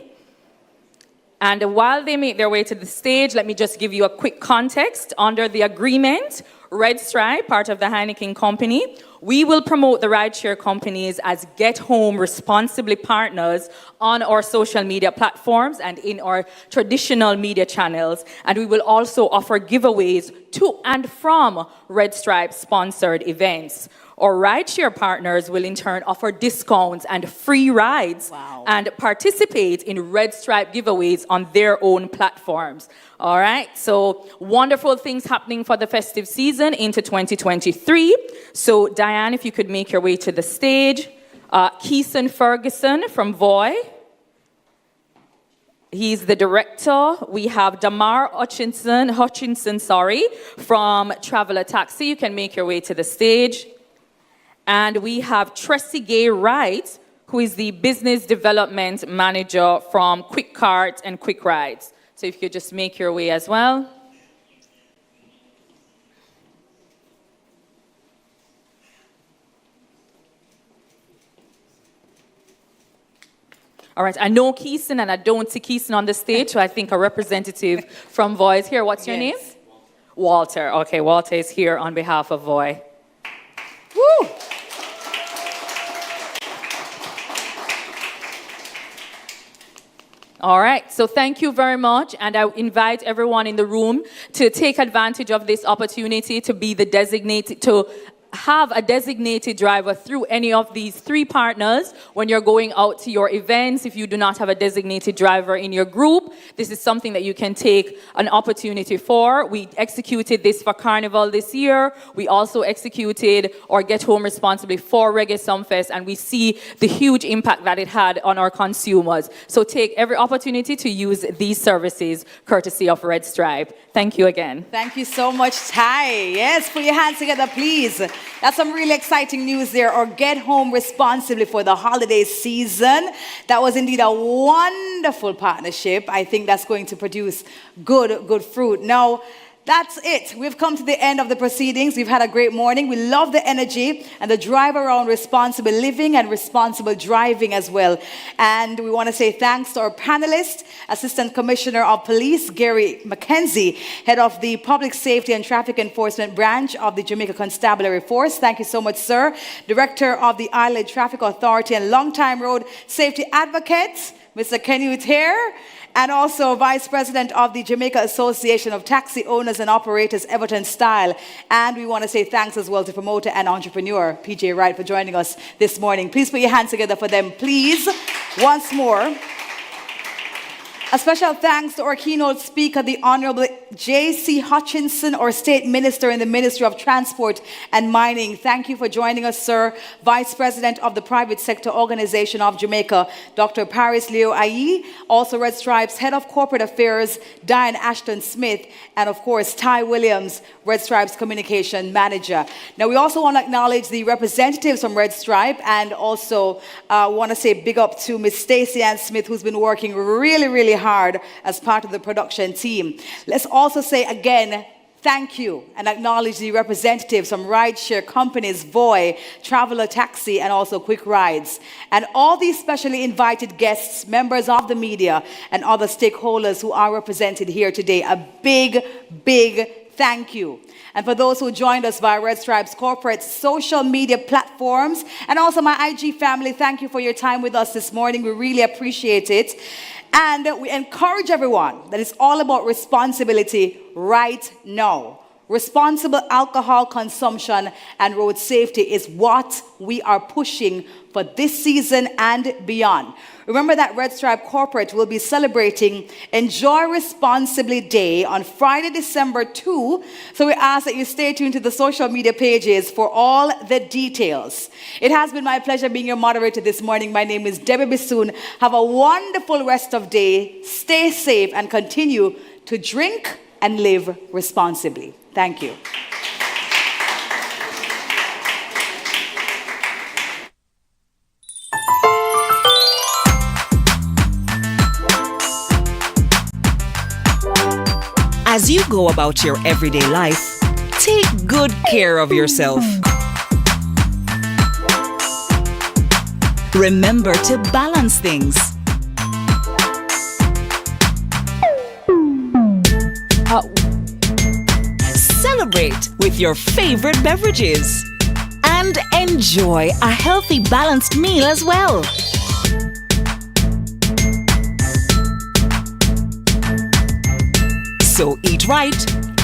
And while they make their way to the stage, let me just give you a quick context. Under the agreement, Red Stripe, part of the Heineken company, we will promote the rideshare companies as Get Home Responsibly partners on our social media platforms and in our traditional media channels. And we will also offer giveaways to and from Red Stripe sponsored events. Our rideshare partners will in turn offer discounts and free rides and participate in Red Stripe giveaways on their own platforms. All right, so wonderful things happening for the festive season into 2023. So Diane, if you could make your way to the stage. Keeson Ferguson from Voi. He's the director. We have Damar Hutchinson, from Traveler Taxi. You can make your way to the stage. And we have Tressie Gay Wright, who is the business development manager from Quick Cart and Quick Rides. So if you could just make your way as well. All right, I know Keeson and I don't see Keeson on the stage, so I think a representative from Voi is here. What's your name? Walter. Okay, Walter is here on behalf of Voi. Woo! All right, so thank you very much, and I invite everyone in the room to take advantage of this opportunity to be the designated, to have a designated driver through any of these 3 partners when you're going out to your events. If you do not have a designated driver in your group, this is something that you can take an opportunity for. We executed this for Carnival this year. We also executed our Get Home Responsibly for Reggae Sumfest, and we see the huge impact that it had on our consumers. So take every opportunity to use these services courtesy of Red Stripe. Thank you again. Thank you so much, Ty. Yes, put your hands together, please. That's some really exciting news there. Or Get Home Responsibly for the holiday season. That was indeed a wonderful partnership. I think that's going to produce good fruit. Now, that's it. We've come to the end of the proceedings. We've had a great morning. We love the energy and the drive around responsible living and responsible driving as well. And we want to say thanks to our panelists, Assistant Commissioner of Police, Gary McKenzie, Head of the Public Safety and Traffic Enforcement Branch of the Jamaica Constabulary Force. Thank you so much, sir. Director of the Island Traffic Authority and longtime road safety advocate, Mr. Kenny Hare. And also Vice President of the Jamaica Association of Taxi Owners and Operators, Everton Style. And we want to say thanks as well to promoter and entrepreneur, PJ Wright, for joining us this morning. Please put your hands together for them, please. Once more. A special thanks to our keynote speaker, the Honorable J.C. Hutchinson, our State Minister in the Ministry of Transport and Mining. Thank you for joining us, sir. Vice President of the Private Sector Organization of Jamaica, Dr. Paris Leo Ayi. Also Red Stripes Head of Corporate Affairs, Diane Ashton-Smith. And of course, Ty Williams, Red Stripes Communication Manager. Now, we also want to acknowledge the representatives from Red Stripe and also want to say big up to Miss Stacey Ann Smith, who's been working really hard as part of the production team. Let's also say again, thank you and acknowledge the representatives from rideshare companies, Voy, Traveler Taxi, and also Quick Rides. And all these specially invited guests, members of the media, and other stakeholders who are represented here today. A big, big thank you. And for those who joined us via Red Stripes Corporate social media platforms, and also my IG family, thank you for your time with us this morning. We really appreciate it. And we encourage everyone that it's all about responsibility right now. Responsible alcohol consumption and road safety is what we are pushing for this season and beyond. Remember that Red Stripe Corporate will be celebrating Enjoy Responsibly Day on Friday, December 2. So we ask that you stay tuned to the social media pages for all the details. It has been my pleasure being your moderator this morning. My name is Debbie Bissoon. Have a wonderful rest of day. Stay safe and continue to drink and live responsibly. Thank you. As you go about your everyday life, take good care of yourself. Remember to balance things. Celebrate with your favorite beverages. And enjoy a healthy, balanced meal as well. So eat right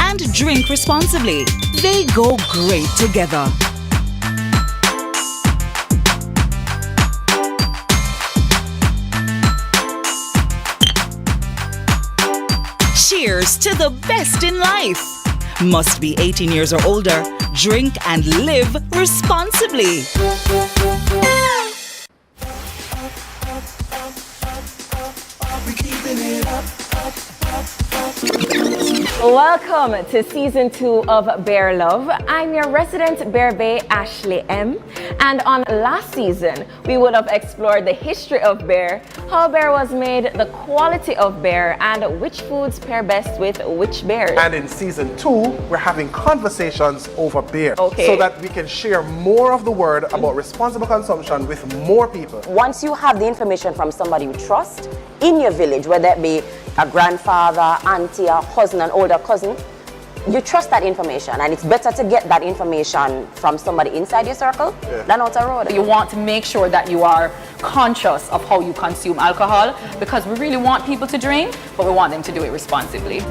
and drink responsibly. They go great together. Cheers to the best in life. Must be 18 years or older. Drink and live responsibly. We keeping it up. Welcome to season 2 of Bear Love. I'm your resident Bear Bay, Ashley M. And on last season, we would have explored the history of bear, how bear was made, the quality of bear, and which foods pair best with which bears. And in season 2, we're having conversations over beer. Okay. So that we can share more of the word about responsible consumption with more people. Once you have the information from somebody you trust in your village, whether it be a grandfather, auntie, a cousin, an older cousin, you trust that information, and it's better to get that information from somebody inside your circle than out the road. You want to make sure that you are conscious of how you consume alcohol, because we really want people to drink, but we want them to do it responsibly.